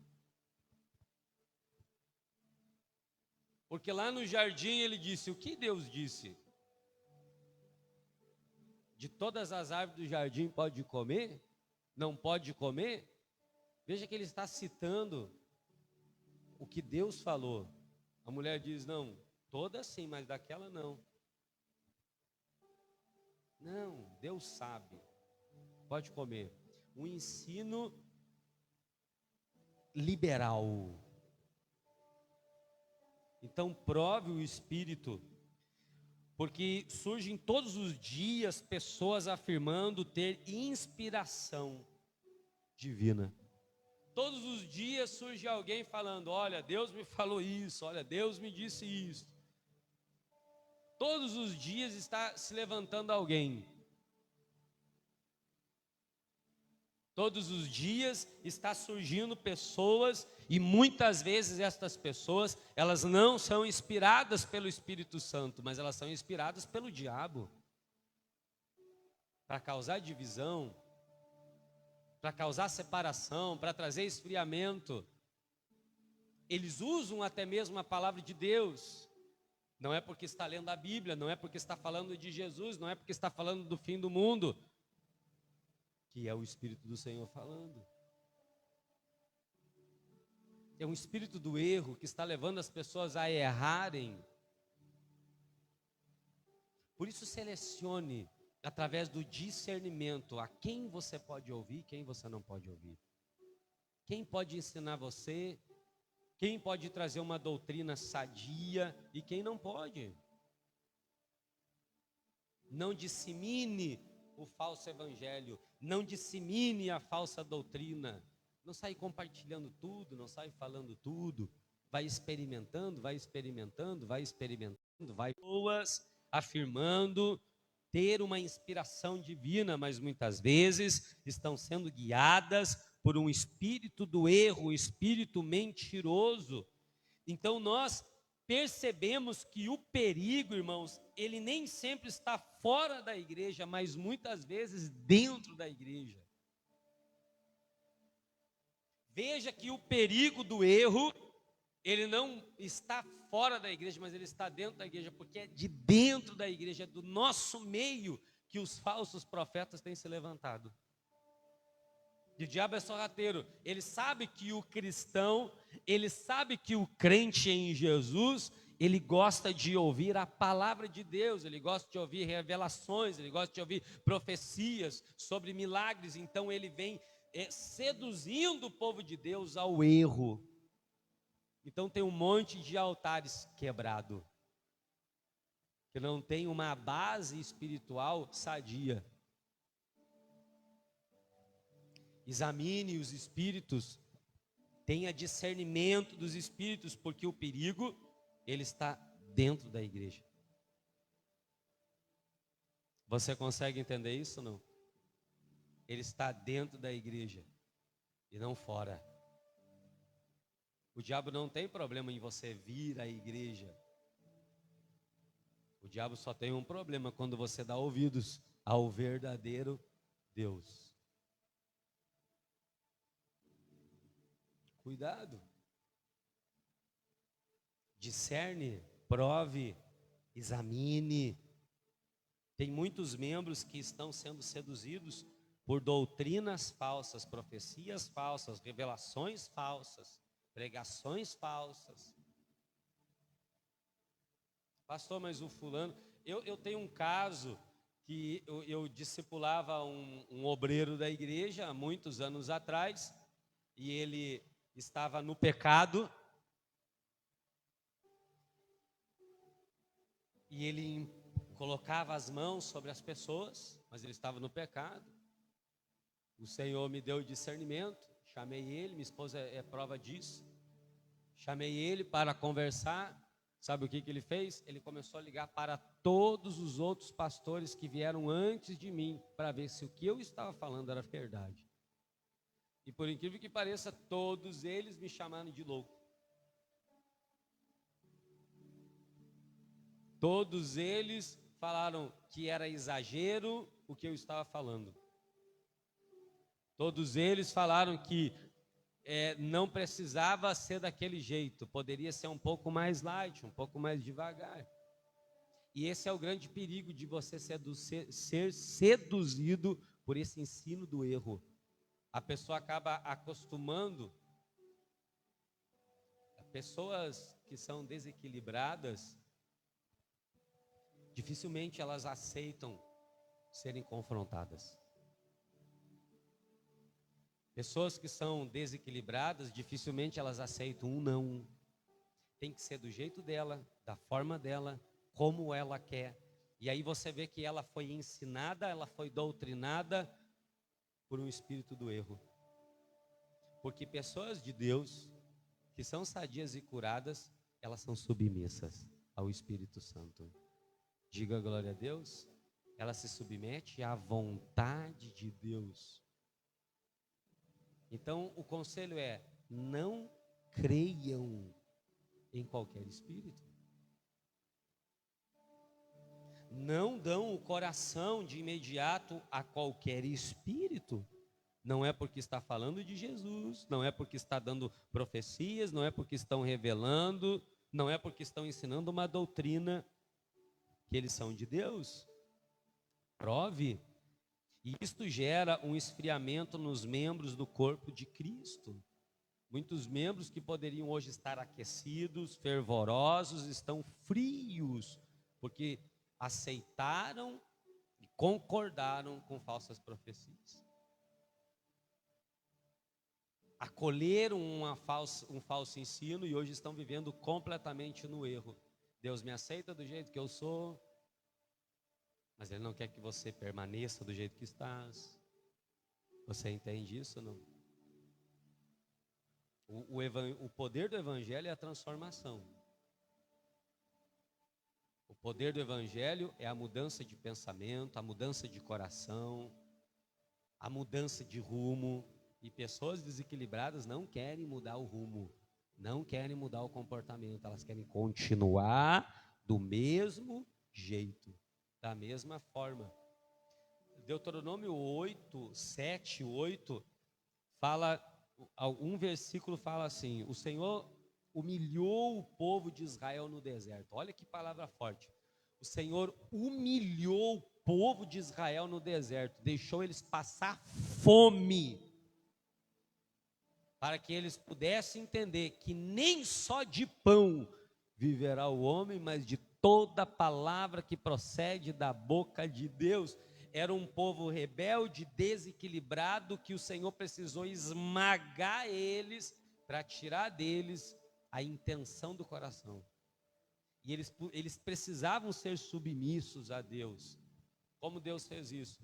Porque lá no jardim ele disse, o que Deus disse? De todas as árvores do jardim pode comer? Não pode comer? Veja que ele está citando o que Deus falou. A mulher diz, não, todas sim, mas daquela não. Não, Deus sabe, pode comer. Um ensino liberal. Então prove o Espírito, porque surgem todos os dias pessoas afirmando ter inspiração divina. Todos os dias surge alguém falando, olha, Deus me falou isso, olha, Deus me disse isso. Todos os dias está se levantando alguém. Todos os dias está surgindo pessoas e muitas vezes estas pessoas, elas não são inspiradas pelo Espírito Santo, mas elas são inspiradas pelo diabo. Para causar divisão, para causar separação, para trazer esfriamento. Eles usam até mesmo a palavra de Deus. Não é porque está lendo a Bíblia, não é porque está falando de Jesus, não é porque está falando do fim do mundo, que é o Espírito do Senhor falando. É um espírito do erro que está levando as pessoas a errarem. Por isso selecione, através do discernimento, a quem você pode ouvir e quem você não pode ouvir. Quem pode ensinar você, quem pode trazer uma doutrina sadia e quem não pode. Não dissemine o falso evangelho, não dissemine a falsa doutrina, não sai compartilhando tudo, não sai falando tudo, vai experimentando, vai pessoas afirmando ter uma inspiração divina, mas muitas vezes estão sendo guiadas por um espírito do erro, um espírito mentiroso. Então nós percebemos que o perigo, irmãos, ele nem sempre está fora da igreja, mas muitas vezes dentro da igreja. Veja que o perigo do erro, ele não está fora da igreja, mas ele está dentro da igreja, porque é de dentro da igreja, é do nosso meio, que os falsos profetas têm se levantado. E o diabo é sorrateiro, ele sabe que o cristão, ele sabe que o crente em Jesus, ele gosta de ouvir a palavra de Deus, ele gosta de ouvir revelações, ele gosta de ouvir profecias sobre milagres, então ele vem seduzindo o povo de Deus ao erro. Então tem um monte de altares quebrado, que não tem uma base espiritual sadia. Examine os espíritos, tenha discernimento dos espíritos, porque o perigo, ele está dentro da igreja. Você consegue entender isso ou não? Ele está dentro da igreja e não fora. O diabo não tem problema em você vir à igreja. O diabo só tem um problema quando você dá ouvidos ao verdadeiro Deus. Cuidado. Discerne, prove, examine. Tem muitos membros que estão sendo seduzidos por doutrinas falsas, profecias falsas, revelações falsas, pregações falsas. Pastor, mas o fulano... Eu tenho um caso que eu discipulava um obreiro da igreja há muitos anos atrás, e ele estava no pecado, e ele colocava as mãos sobre as pessoas, mas ele estava no pecado. O Senhor me deu discernimento, chamei ele, minha esposa é prova disso, chamei ele para conversar, Sabe o que ele fez? Ele começou a ligar para todos os outros pastores que vieram antes de mim, para ver se o que eu estava falando era verdade. E por incrível que pareça, todos eles me chamaram de louco. Todos eles falaram que era exagero o que eu estava falando. Todos eles falaram que não precisava ser daquele jeito, poderia ser um pouco mais light, um pouco mais devagar. E esse é o grande perigo de você ser seduzido por esse ensino do erro. A pessoa acaba acostumando. Pessoas que são desequilibradas, dificilmente elas aceitam serem confrontadas. Pessoas que são desequilibradas, dificilmente elas aceitam um não. Tem que ser do jeito dela, da forma dela, como ela quer. E aí você vê que ela foi ensinada, ela foi doutrinada por um espírito do erro. Porque pessoas de Deus, que são sadias e curadas, elas são submissas ao Espírito Santo. Diga glória a Deus. Ela se submete à vontade de Deus. Então, o conselho é: não creiam em qualquer espírito. Não dão o coração de imediato a qualquer espírito. Não é porque está falando de Jesus, não é porque está dando profecias, não é porque estão revelando, não é porque estão ensinando uma doutrina que eles são de Deus. Prove. E isto gera um esfriamento nos membros do corpo de Cristo. Muitos membros que poderiam hoje estar aquecidos, fervorosos, estão frios, porque aceitaram e concordaram com falsas profecias. Acolheram um falso ensino e hoje estão vivendo completamente no erro. Deus me aceita do jeito que eu sou, mas Ele não quer que você permaneça do jeito que estás. Você entende isso ou não? O poder do Evangelho é a transformação. O poder do Evangelho é a mudança de pensamento, a mudança de coração, a mudança de rumo. E pessoas desequilibradas não querem mudar o rumo, não querem mudar o comportamento, elas querem continuar do mesmo jeito, da mesma forma. Deuteronômio 8, 7, 8, fala, um versículo fala assim: o Senhor humilhou o povo de Israel no deserto. Olha que palavra forte. O Senhor humilhou o povo de Israel no deserto, deixou eles passar fome, para que eles pudessem entender que nem só de pão viverá o homem, mas de toda palavra que procede da boca de Deus. Era um povo rebelde, desequilibrado, que o Senhor precisou esmagar eles, para tirar deles a intenção do coração. E eles precisavam ser submissos a Deus. Como Deus fez isso?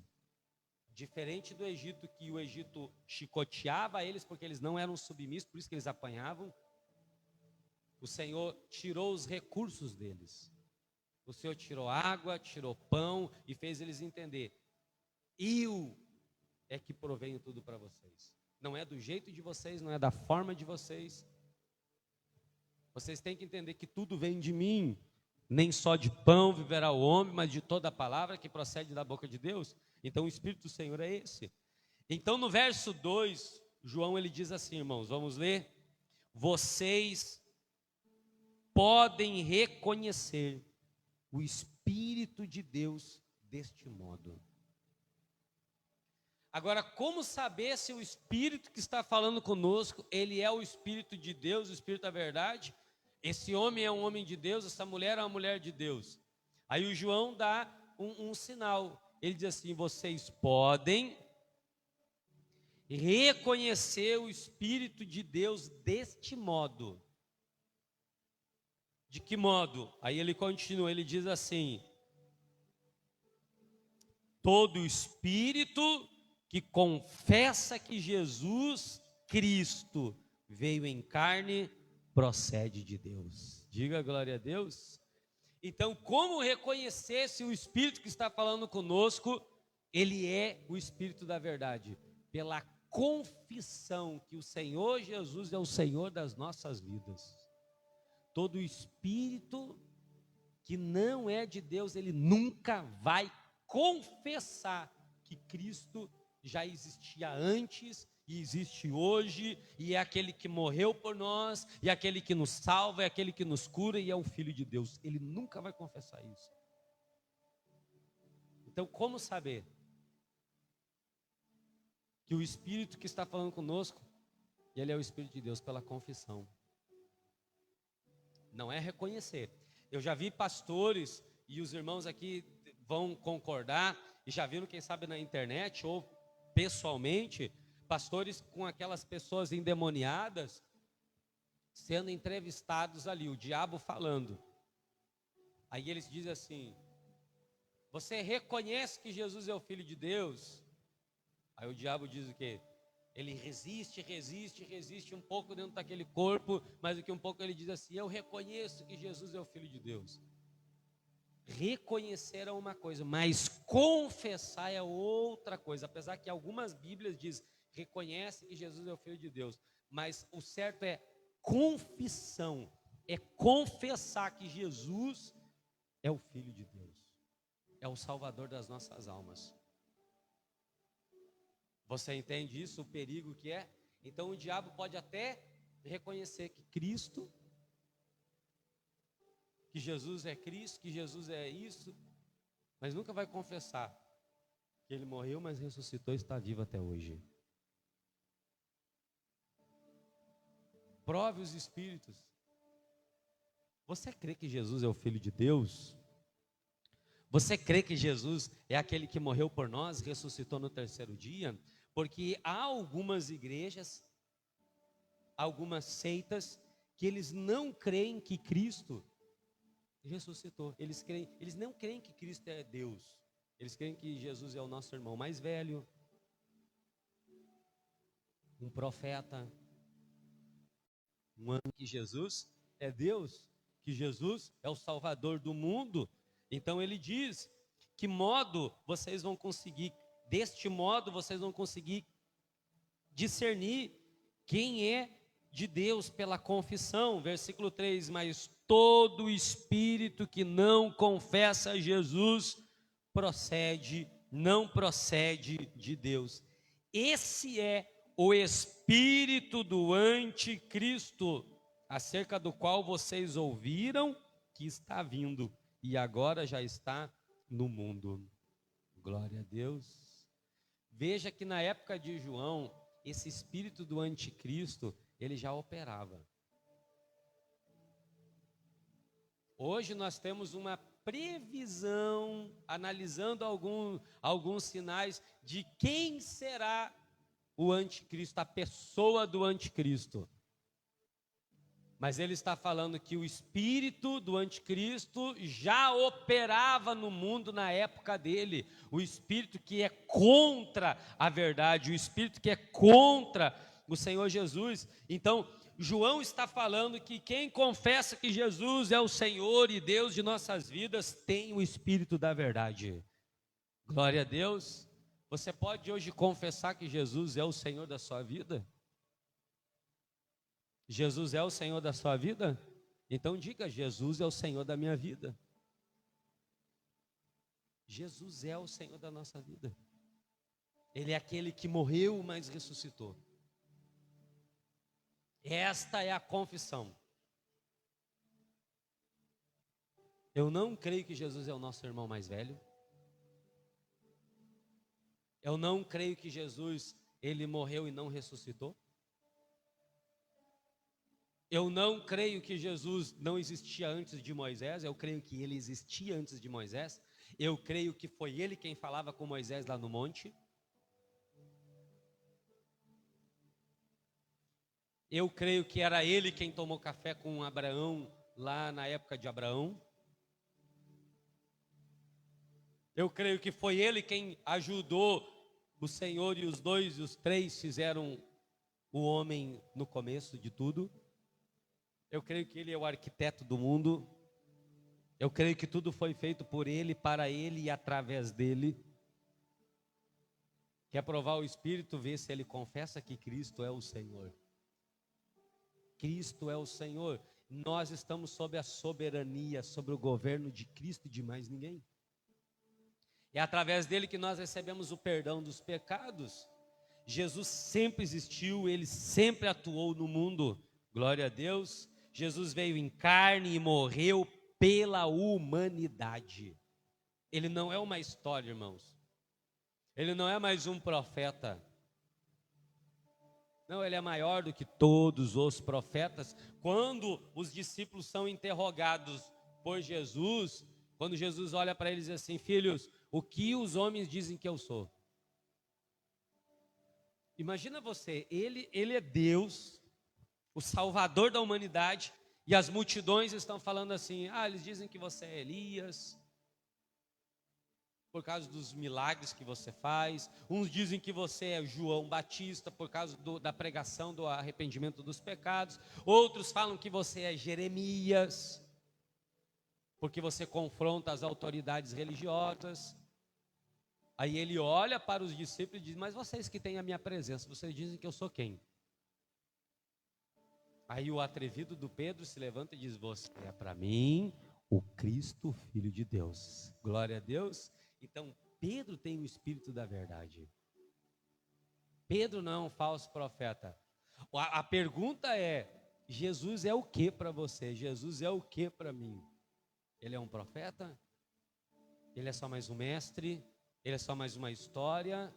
Diferente do Egito, que o Egito chicoteava eles porque eles não eram submissos, por isso que eles apanhavam. O Senhor tirou os recursos deles. O Senhor tirou água, tirou pão e fez eles entender: eu é que provenho tudo para vocês. Não é do jeito de vocês, não é da forma de vocês. Vocês têm que entender que tudo vem de mim. Nem só de pão viverá o homem, mas de toda a palavra que procede da boca de Deus. Então o Espírito do Senhor é esse. Então no verso 2, João ele diz assim, irmãos, vamos ler: vocês podem reconhecer o Espírito de Deus deste modo. Agora, como saber se o Espírito que está falando conosco, ele é o Espírito de Deus, o Espírito da verdade? Esse homem é um homem de Deus, essa mulher é uma mulher de Deus. Aí o João dá um sinal. Ele diz assim: vocês podem reconhecer o Espírito de Deus deste modo. De que modo? Aí ele continua, ele diz assim: todo espírito que confessa que Jesus Cristo veio em carne procede de Deus. Diga glória a Deus. Então, como reconhecer se o Espírito que está falando conosco, ele é o Espírito da verdade? Pela confissão que o Senhor Jesus é o Senhor das nossas vidas. Todo espírito que não é de Deus, ele nunca vai confessar que Cristo já existia antes e existe hoje, e é aquele que morreu por nós, e é aquele que nos salva, é aquele que nos cura, e é o Filho de Deus. Ele nunca vai confessar isso. Então, como saber que o Espírito que está falando conosco, ele é o Espírito de Deus? Pela confissão. Não é reconhecer. Eu já vi pastores, e os irmãos aqui vão concordar, e já viram, quem sabe, na internet ou pessoalmente, pastores com aquelas pessoas endemoniadas sendo entrevistados ali, o diabo falando. Aí eles dizem assim: você reconhece que Jesus é o Filho de Deus? Aí o diabo diz o quê? Ele resiste um pouco dentro daquele corpo, mas daqui um pouco ele diz assim: eu reconheço que Jesus é o Filho de Deus. Reconhecer é uma coisa, mas confessar é outra coisa. Apesar que algumas Bíblias dizem: reconhece que Jesus é o Filho de Deus, mas o certo é confissão, é confessar que Jesus é o Filho de Deus, é o Salvador das nossas almas. Você entende isso, o perigo que é? Então o diabo pode até reconhecer que Cristo, que Jesus é Cristo, que Jesus é isso, mas nunca vai confessar que ele morreu, mas ressuscitou e está vivo até hoje. Prove os espíritos. Você crê que Jesus é o Filho de Deus? Você crê que Jesus é aquele que morreu por nós, ressuscitou no terceiro dia? Porque há algumas igrejas, algumas seitas, que eles não creem que Cristo ressuscitou. Eles não creem que Cristo é Deus. Eles creem que Jesus é o nosso irmão mais velho, um profeta, um anjo, que Jesus é Deus, que Jesus é o Salvador do mundo. Então ele diz: que modo vocês vão conseguir, deste modo vocês vão conseguir discernir quem é de Deus? Pela confissão. Versículo 3: mas todo espírito que não confessa Jesus não procede de Deus. Esse é o espírito do anticristo, acerca do qual vocês ouviram que está vindo e agora já está no mundo. Glória a Deus. Veja que na época de João, esse espírito do anticristo, ele já operava. Hoje nós temos uma previsão, analisando alguns sinais de quem será o anticristo, a pessoa do anticristo. Mas ele está falando que o espírito do anticristo já operava no mundo na época dele. O espírito que é contra a verdade, o espírito que é contra o Senhor Jesus. Então, João está falando que quem confessa que Jesus é o Senhor e Deus de nossas vidas tem o espírito da verdade. Glória a Deus. Você pode hoje confessar que Jesus é o Senhor da sua vida? Jesus é o Senhor da sua vida? Então diga: Jesus é o Senhor da minha vida. Jesus é o Senhor da nossa vida. Ele é aquele que morreu, mas ressuscitou. Esta é a confissão. Eu não creio que Jesus é o nosso irmão mais velho. Eu não creio que Jesus, ele morreu e não ressuscitou. Eu não creio que Jesus não existia antes de Moisés. Eu creio que ele existia antes de Moisés. Eu creio que foi ele quem falava com Moisés lá no monte. Eu creio que era ele quem tomou café com Abraão lá na época de Abraão. Eu creio que foi ele quem ajudou o Senhor, e os dois e os três fizeram o homem no começo de tudo. Eu creio que Ele é o arquiteto do mundo. Eu creio que tudo foi feito por Ele, para Ele e através dEle. Quer provar o Espírito? Ver se ele confessa que Cristo é o Senhor. Cristo é o Senhor. Nós estamos sob a soberania, sobre o governo de Cristo e de mais ninguém. É através dele que nós recebemos o perdão dos pecados. Jesus sempre existiu, ele sempre atuou no mundo. Glória a Deus. Jesus veio em carne e morreu pela humanidade. Ele não é uma história, irmãos. Ele não é mais um profeta. Não, ele é maior do que todos os profetas. Quando os discípulos são interrogados por Jesus, quando Jesus olha para eles e diz assim: filhos, o que os homens dizem que eu sou? Imagina você, ele é Deus, o Salvador da humanidade, e as multidões estão falando assim: eles dizem que você é Elias, por causa dos milagres que você faz. Uns dizem que você é João Batista, por causa da pregação do arrependimento dos pecados. Outros falam que você é Jeremias, porque você confronta as autoridades religiosas. Aí ele olha para os discípulos e diz: mas vocês que têm a minha presença, vocês dizem que eu sou quem? Aí o atrevido do Pedro se levanta e diz: você é para mim o Cristo, Filho de Deus. Glória a Deus. Então Pedro tem o Espírito da verdade. Pedro não é um falso profeta. A pergunta é: Jesus é o que para você? Jesus é o que para mim? Ele é um profeta? Ele é só mais um mestre? Ele é só mais uma história?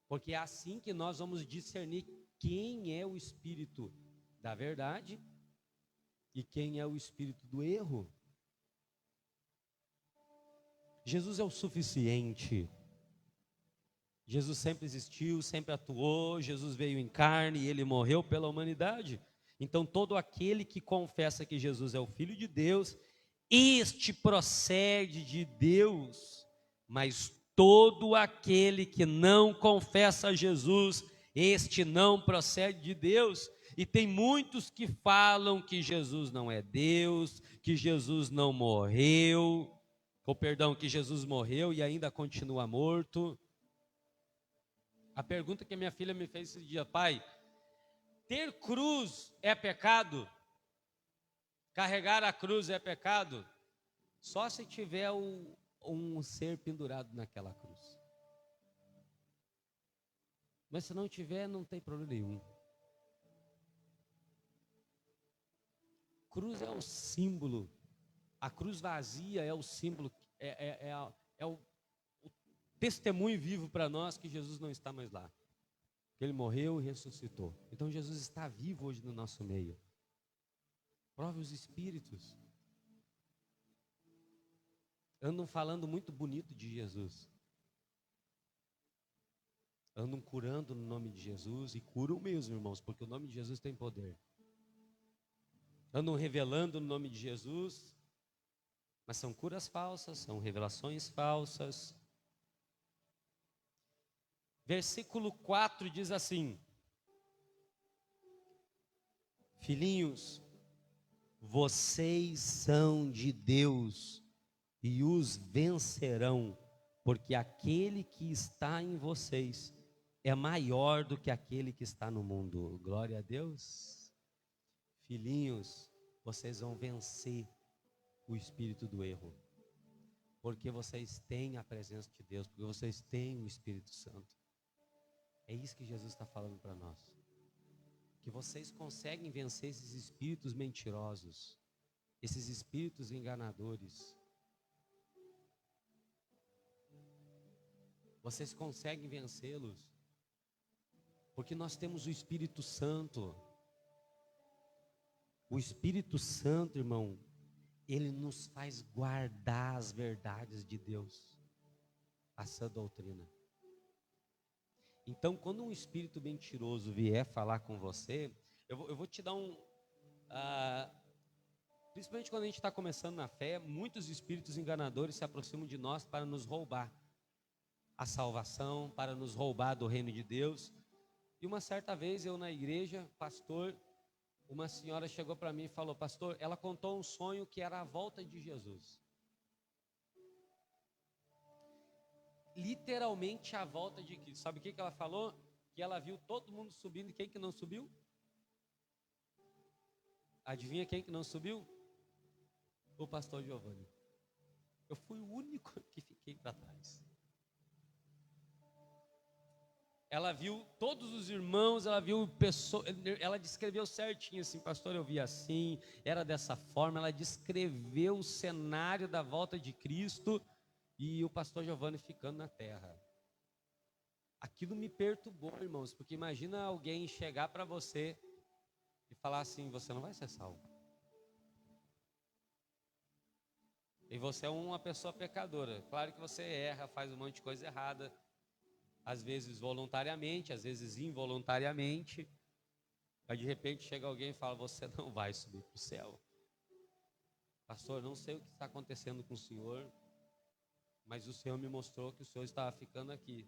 Porque é assim que nós vamos discernir quem é o Espírito da verdade e quem é o Espírito do erro. Jesus é o suficiente. Jesus sempre existiu, sempre atuou. Jesus veio em carne e ele morreu pela humanidade. Então todo aquele que confessa que Jesus é o Filho de Deus, este procede de Deus. Mas todo aquele que não confessa Jesus, este não procede de Deus. E tem muitos que falam que Jesus não é Deus, que Jesus não morreu, ou perdão, que Jesus morreu e ainda continua morto. A pergunta que a minha filha me fez esse dia: pai, ter cruz é pecado? Carregar a cruz é pecado? Só se tiver um ser pendurado naquela cruz. Mas se não tiver, não tem problema nenhum. Cruz é o símbolo. A cruz vazia é o símbolo, é o testemunho vivo para nós que Jesus não está mais lá. Que ele morreu e ressuscitou. Então Jesus está vivo hoje no nosso meio. Prove os espíritos. Andam falando muito bonito de Jesus. Andam curando no nome de Jesus, e curam mesmo, irmãos, porque o nome de Jesus tem poder. Andam revelando no nome de Jesus, mas são curas falsas, são revelações falsas. Versículo 4 diz assim: filhinhos, vocês são de Deus e os vencerão, porque aquele que está em vocês é maior do que aquele que está no mundo. Glória a Deus. Filhinhos, vocês vão vencer o espírito do erro, porque vocês têm a presença de Deus, porque vocês têm o Espírito Santo. É isso que Jesus está falando para nós, que vocês conseguem vencer esses espíritos mentirosos, esses espíritos enganadores. Vocês conseguem vencê-los, porque nós temos o Espírito Santo. O Espírito Santo, irmão, ele nos faz guardar as verdades de Deus, a sã doutrina. Então, quando um espírito mentiroso vier falar com você, eu vou te dar principalmente quando a gente está começando na fé, muitos espíritos enganadores se aproximam de nós para nos roubar a salvação, para nos roubar do reino de Deus. E uma certa vez eu na igreja, pastor, uma senhora chegou para mim e falou: pastor, ela contou um sonho que era a volta de Jesus. Literalmente a volta de Cristo. Sabe o que ela falou? Que ela viu todo mundo subindo, e quem que não subiu? Adivinha quem que não subiu? O pastor Giovanni. Eu fui o único que fiquei para trás. Ela viu todos os irmãos, ela viu pessoas, ela descreveu certinho assim: pastor, eu vi assim, era dessa forma. Ela descreveu o cenário da volta de Cristo e o pastor Giovanni ficando na terra. Aquilo me perturbou, irmãos, porque imagina alguém chegar para você e falar assim: você não vai ser salvo. E você é uma pessoa pecadora. Claro que você erra, faz um monte de coisa errada, às vezes voluntariamente, às vezes involuntariamente. Aí de repente chega alguém e fala: você não vai subir para o céu. Pastor, não sei o que está acontecendo com o senhor, mas o Senhor me mostrou que o senhor estava ficando aqui.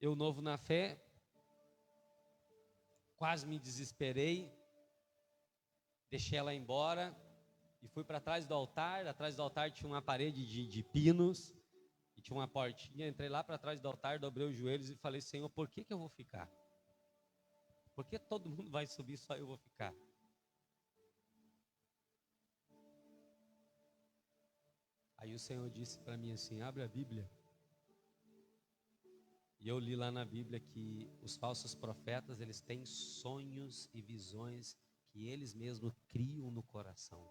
Eu, novo na fé, quase me desesperei, deixei ela embora e fui para trás do altar. Atrás do altar tinha uma parede de pinos e tinha uma portinha. Entrei lá para trás do altar, dobrei os joelhos e falei: Senhor, por que eu vou ficar? Por que todo mundo vai subir, só eu vou ficar? Aí o Senhor disse para mim assim: abre a Bíblia. E eu li lá na Bíblia que os falsos profetas, eles têm sonhos e visões que eles mesmos criam no coração.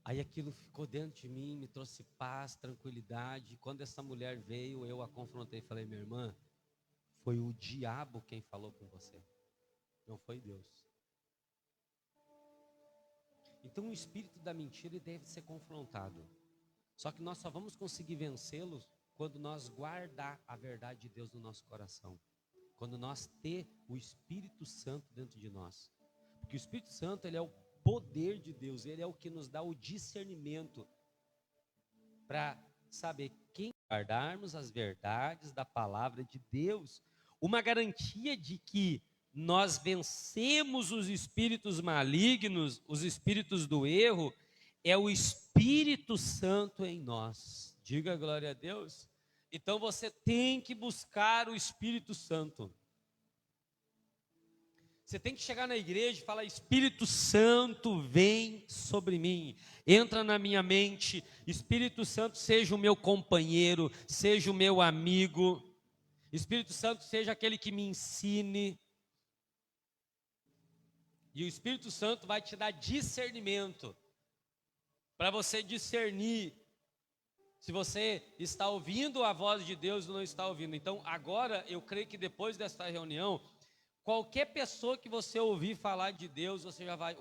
Aí aquilo ficou dentro de mim, me trouxe paz, tranquilidade. Quando essa mulher veio, eu a confrontei e falei: minha irmã, foi o diabo quem falou com você, não foi Deus. Então o espírito da mentira, ele deve ser confrontado. Só que nós só vamos conseguir vencê-lo quando nós guardar a verdade de Deus no nosso coração. Quando nós ter o Espírito Santo dentro de nós. Porque o Espírito Santo, ele é o poder de Deus, ele é o que nos dá o discernimento para saber quem guardarmos as verdades da palavra de Deus. Uma garantia de que nós vencemos os espíritos malignos, os espíritos do erro, é o Espírito Santo em nós. Diga glória a Deus. Então você tem que buscar o Espírito Santo. Você tem que chegar na igreja e falar: Espírito Santo, vem sobre mim, entra na minha mente. Espírito Santo, seja o meu companheiro, seja o meu amigo. Espírito Santo, seja aquele que me ensine. E o Espírito Santo vai te dar discernimento, para você discernir se você está ouvindo a voz de Deus ou não está ouvindo. Então agora, eu creio que depois desta reunião, qualquer pessoa que você ouvir falar de Deus, você já vai,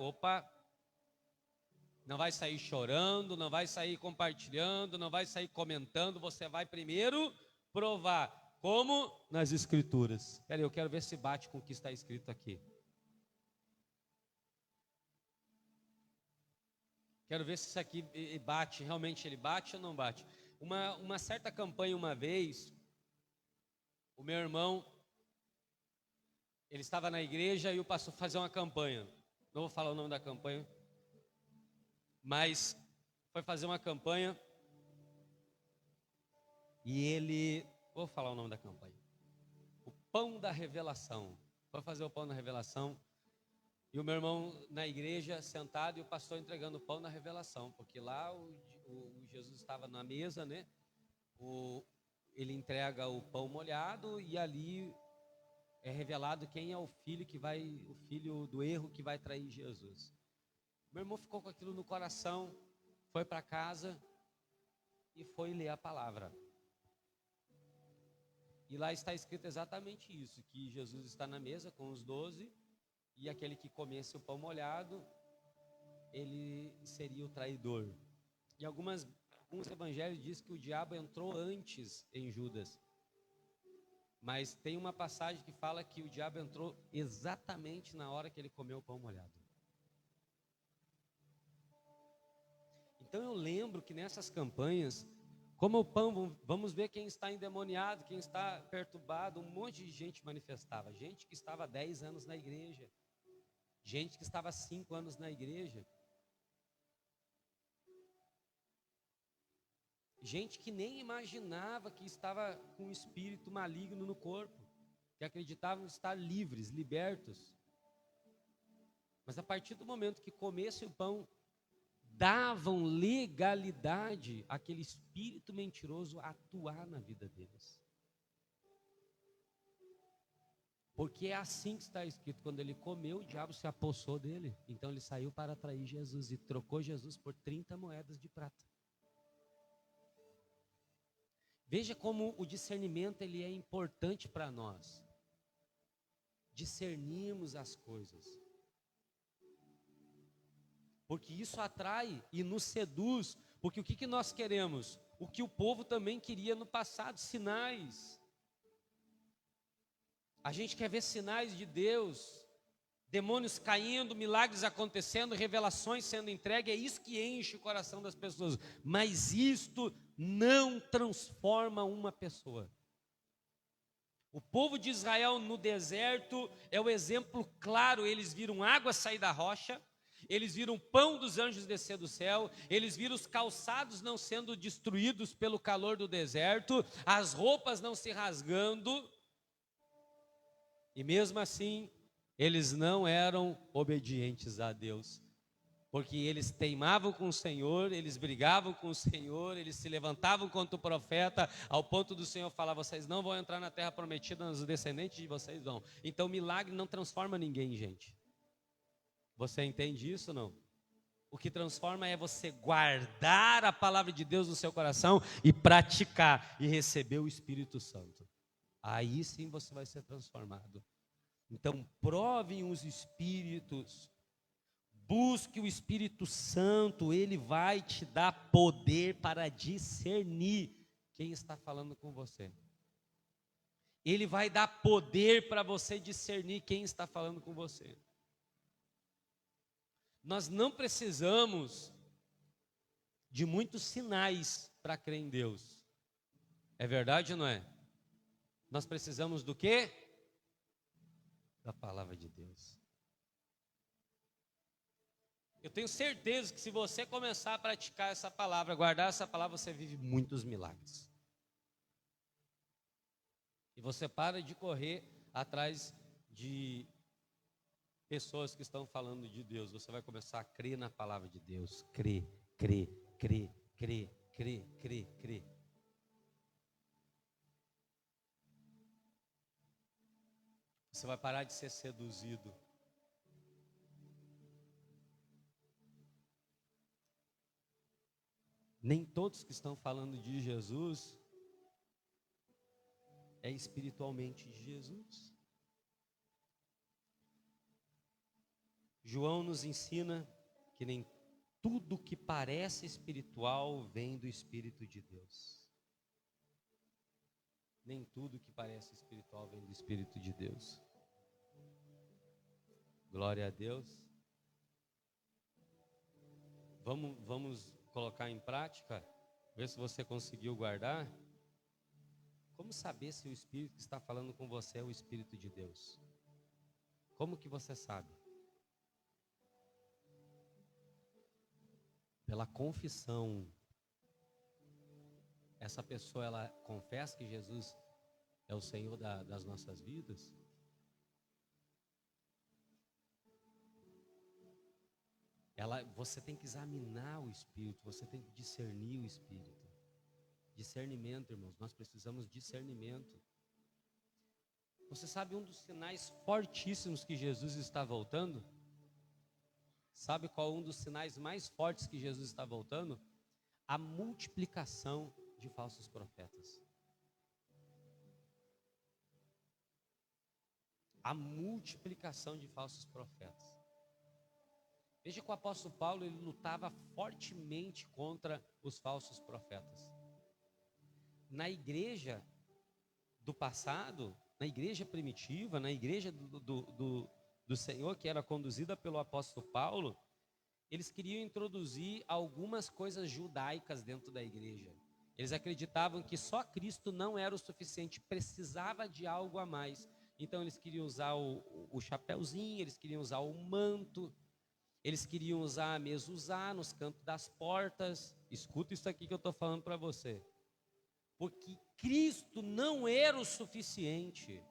não vai sair chorando, não vai sair compartilhando, não vai sair comentando. Você vai primeiro provar, como? Nas Escrituras. Espera aí, eu quero ver se bate com o que está escrito aqui. Quero ver se isso aqui bate, realmente ele bate ou não bate. Uma certa campanha uma vez, o meu irmão, ele estava na igreja e o pastor fazia uma campanha. Não vou falar o nome da campanha, mas foi fazer uma campanha e ele, vou falar o nome da campanha, o Pão da Revelação. Foi fazer o Pão da Revelação. E o meu irmão na igreja sentado e o pastor entregando o pão na revelação, porque lá o Jesus estava na mesa, né? Ele entrega o pão molhado e ali é revelado quem é o filho do erro que vai trair Jesus. Meu irmão ficou com aquilo no coração, foi para casa e foi ler a palavra. E lá está escrito exatamente isso, que Jesus está na mesa com os 12. E aquele que comesse o pão molhado, ele seria o traidor. E alguns evangelhos dizem que o diabo entrou antes em Judas. Mas tem uma passagem que fala que o diabo entrou exatamente na hora que ele comeu o pão molhado. Então eu lembro que nessas campanhas, Como o pão, vamos ver quem está endemoniado, quem está perturbado. Um monte de gente manifestava. Gente que estava há 10 anos na igreja. Gente que estava há 5 anos na igreja. Gente que nem imaginava que estava com um espírito maligno no corpo. Que acreditavam estar livres, libertos. Mas a partir do momento que comesse o pão, davam legalidade àquele espírito mentiroso atuar na vida deles. Porque é assim que está escrito: quando ele comeu, o diabo se apossou dele. Então ele saiu para atrair Jesus e trocou Jesus por 30 moedas de prata. Veja como o discernimento ele é importante para nós. Discernirmos as coisas. Porque isso atrai e nos seduz. Porque o que nós queremos? O que o povo também queria no passado: sinais. A gente quer ver sinais de Deus, demônios caindo, milagres acontecendo, revelações sendo entregues. É isso que enche o coração das pessoas. Mas isto não transforma uma pessoa. O povo de Israel no deserto é o exemplo claro. Eles viram água sair da rocha, eles viram o pão dos anjos descer do céu, eles viram os calçados não sendo destruídos pelo calor do deserto, as roupas não se rasgando. E mesmo assim, eles não eram obedientes a Deus, porque eles teimavam com o Senhor, eles brigavam com o Senhor, eles se levantavam contra o profeta, ao ponto do Senhor falar: vocês não vão entrar na terra prometida, os descendentes de vocês vão. Então milagre não transforma ninguém, gente. Você entende isso ou não? O que transforma é você guardar a palavra de Deus no seu coração e praticar e receber o Espírito Santo. Aí sim você vai ser transformado. Então provem os espíritos, busque o Espírito Santo, ele vai te dar poder para discernir quem está falando com você. Ele vai dar poder para você discernir quem está falando com você. Nós não precisamos de muitos sinais para crer em Deus. É verdade ou não é? Nós precisamos do quê? Da palavra de Deus. Eu tenho certeza que se você começar a praticar essa palavra, guardar essa palavra, você vive muitos milagres. E você para de correr atrás de pessoas que estão falando de Deus. Você vai começar a crer na palavra de Deus. Crer, crer, crer, crer, crer, crer, crer. Você vai parar de ser seduzido. Nem todos que estão falando de Jesus é espiritualmente de Jesus. João nos ensina que nem tudo que parece espiritual vem do Espírito de Deus. Nem tudo que parece espiritual vem do Espírito de Deus. Glória a Deus. Vamos colocar em prática, ver se você conseguiu guardar. Como saber se o Espírito que está falando com você é o Espírito de Deus? Como que você sabe? Pela confissão. Essa pessoa, ela confessa que Jesus é o Senhor das nossas vidas? Você tem que examinar o Espírito, você tem que discernir o Espírito. Discernimento, irmãos, nós precisamos de discernimento. Você sabe um dos sinais fortíssimos que Jesus está voltando? Sabe qual um dos sinais mais fortes que Jesus está voltando? A multiplicação de falsos profetas. A multiplicação de falsos profetas. Veja que o apóstolo Paulo, ele lutava fortemente contra os falsos profetas. Na igreja do passado, na igreja primitiva, na igreja do Senhor, que era conduzida pelo apóstolo Paulo, eles queriam introduzir algumas coisas judaicas dentro da igreja. Eles acreditavam que só Cristo não era o suficiente, precisava de algo a mais. Então eles queriam usar o chapéuzinho, eles queriam usar o manto, eles queriam usar a mezuzá nos cantos das portas. Escuta isso aqui que eu estou falando para você. Porque Cristo não era o suficiente.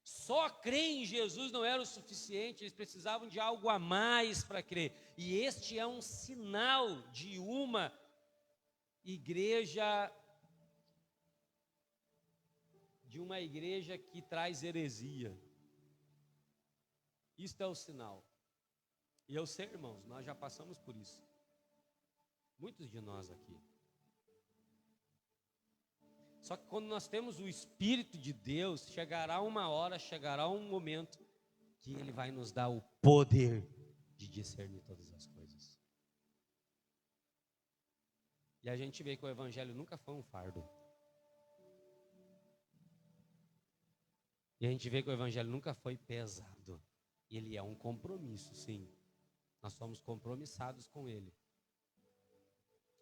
Só crer em Jesus não era o suficiente, eles precisavam de algo a mais para crer. E este é um sinal de uma igreja que traz heresia. Isto é o sinal. E eu sei, irmãos, nós já passamos por isso. Muitos de nós aqui. Só que quando nós temos o Espírito de Deus, chegará uma hora, chegará um momento que Ele vai nos dar o poder de discernir todas as coisas. E a gente vê que o Evangelho nunca foi um fardo. E a gente vê que o Evangelho nunca foi pesado. Ele é um compromisso, sim. Nós somos compromissados com Ele.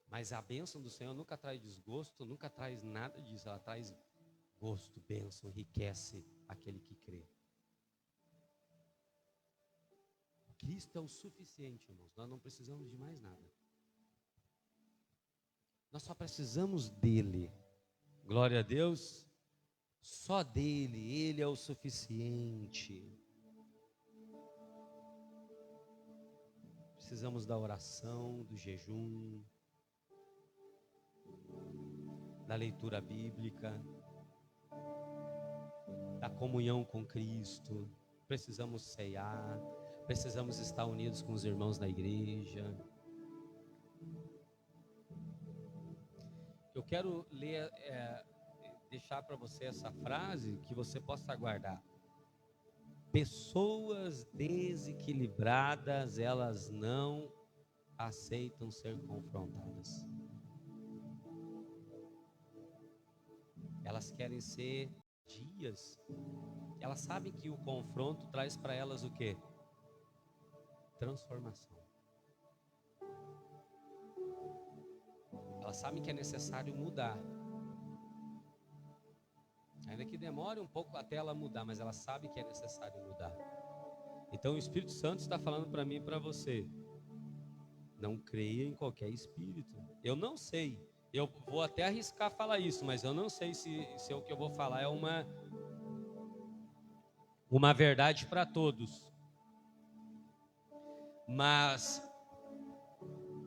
Mas a bênção do Senhor nunca traz desgosto, nunca traz nada disso. Ela traz gosto, bênção, enriquece aquele que crê. Cristo é o suficiente, irmãos. Nós não precisamos de mais nada. Nós só precisamos dele. Glória a Deus. Só dele, ele é o suficiente. Precisamos da oração, do jejum, da leitura bíblica, da comunhão com Cristo. Precisamos ceiar, precisamos estar unidos com os irmãos da igreja. Eu quero ler, deixar para você essa frase que você possa guardar. Pessoas desequilibradas, elas não aceitam ser confrontadas. Elas querem ser dias. Elas sabem que o confronto traz para elas o quê? Transformação. Elas sabem que é necessário mudar. Ainda que demore um pouco até ela mudar, mas ela sabe que é necessário mudar. Então o Espírito Santo está falando para mim e para você. Não creia em qualquer espírito. Eu não sei. Eu vou até arriscar falar isso, mas eu não sei se o que eu vou falar é uma verdade para todos. Mas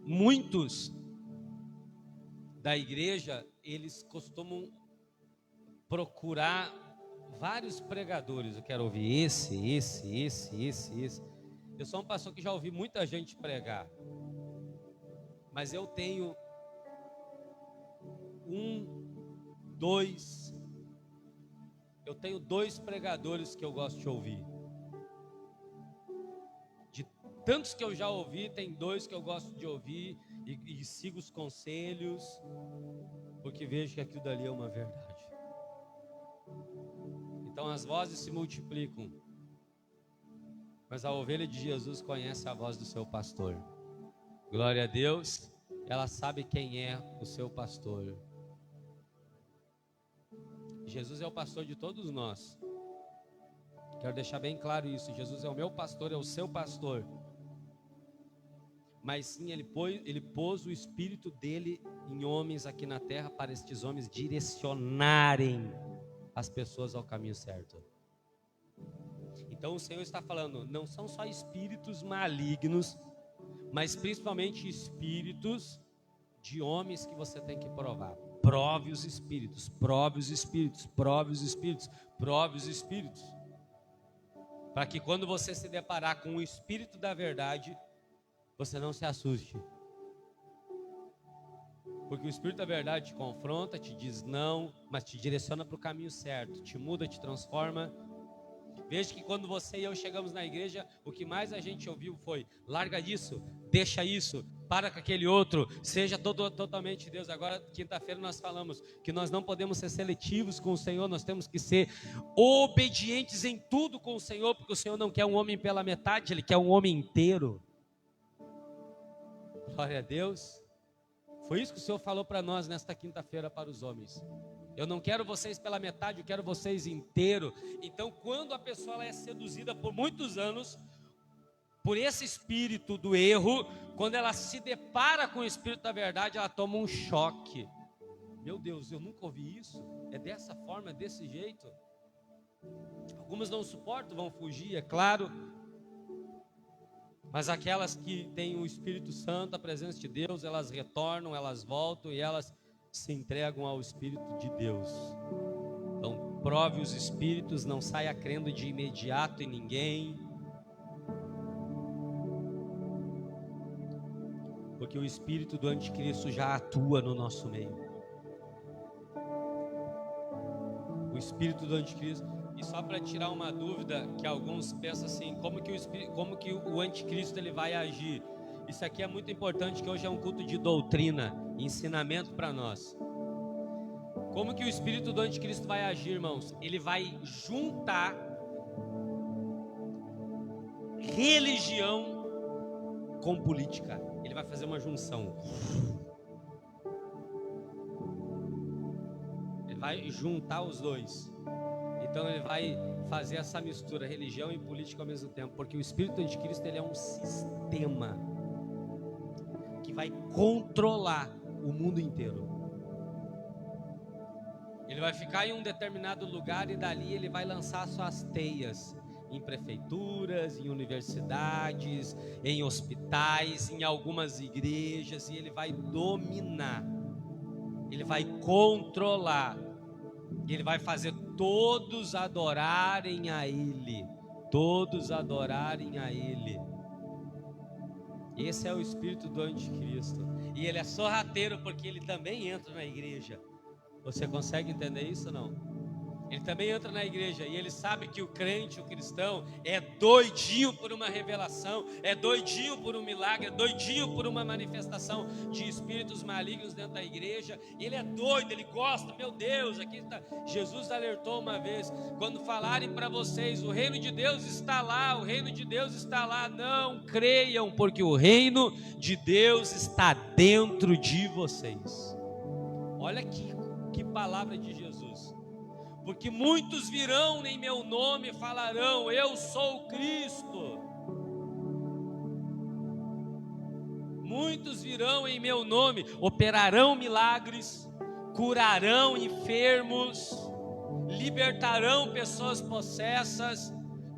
muitos da igreja, eles costumam procurar vários pregadores. Eu quero ouvir esse. Eu sou um pastor que já ouvi muita gente pregar. Mas eu tenho eu tenho dois pregadores que eu gosto de ouvir. De tantos que eu já ouvi, tem dois que eu gosto de ouvir e sigo os conselhos, porque vejo que aquilo dali é uma verdade. Então as vozes se multiplicam, mas a ovelha de Jesus conhece a voz do seu pastor. Glória a Deus, ela sabe quem é o seu pastor. Jesus é o pastor de todos nós. Quero deixar bem claro isso. Jesus é o meu pastor, é o seu pastor. Mas sim, ele pôs o Espírito dele em homens aqui na terra, para estes homens direcionarem as pessoas ao caminho certo. Então o Senhor está falando, não são só espíritos malignos, mas principalmente espíritos de homens que você tem que provar. Prove os espíritos, prove os espíritos, prove os espíritos, prove os espíritos. Para que quando você se deparar com o Espírito da verdade, você não se assuste. Porque o Espírito da verdade te confronta, te diz não, mas te direciona para o caminho certo, te muda, te transforma. Veja que quando você e eu chegamos na igreja, o que mais a gente ouviu foi: larga isso, deixa isso, para com aquele outro, seja totalmente Deus. Agora, quinta-feira nós falamos que nós não podemos ser seletivos com o Senhor, nós temos que ser obedientes em tudo com o Senhor, porque o Senhor não quer um homem pela metade, Ele quer um homem inteiro. Glória a Deus. Foi isso que o Senhor falou para nós nesta quinta-feira para os homens. Eu não quero vocês pela metade, eu quero vocês inteiro. Então, quando a pessoa ela é seduzida por muitos anos por esse espírito do erro, quando ela se depara com o espírito da verdade, ela toma um choque. Meu Deus, eu nunca ouvi isso. É dessa forma, é desse jeito. Algumas não suportam, vão fugir, é claro. Mas aquelas que têm o Espírito Santo, a presença de Deus, elas retornam, elas voltam e elas se entregam ao Espírito de Deus. Então, prove os Espíritos, não saia crendo de imediato em ninguém. Porque o Espírito do Anticristo já atua no nosso meio. O Espírito do Anticristo... E só para tirar uma dúvida, que alguns pensam assim, como que o Anticristo ele vai agir? Isso aqui é muito importante, que hoje é um culto de doutrina, ensinamento para nós. Como que o Espírito do Anticristo vai agir, irmãos? Ele vai juntar religião com política. Ele vai fazer uma junção. Ele vai juntar os dois. Então ele vai fazer essa mistura, religião e política ao mesmo tempo, porque o Espírito do Anticristo ele é um sistema que vai controlar o mundo inteiro. Ele vai ficar em um determinado lugar e dali ele vai lançar suas teias em prefeituras, em universidades, em hospitais, em algumas igrejas, e ele vai dominar, ele vai controlar. Ele vai fazer todos adorarem a Ele. Todos adorarem a Ele. Esse é o espírito do Anticristo. E ele é sorrateiro porque ele também entra na igreja. Você consegue entender isso ou não? Ele também entra na igreja e ele sabe que o crente, o cristão, é doidinho por uma revelação, é doidinho por um milagre, é doidinho por uma manifestação de espíritos malignos dentro da igreja. Ele é doido, ele gosta, meu Deus, aqui está. Jesus alertou uma vez, quando falarem para vocês, o reino de Deus está lá, o reino de Deus está lá, não creiam, porque o reino de Deus está dentro de vocês. Olha que palavra de Jesus. Porque muitos virão em meu nome e falarão, eu sou o Cristo. Muitos virão em meu nome, operarão milagres, curarão enfermos, libertarão pessoas possessas,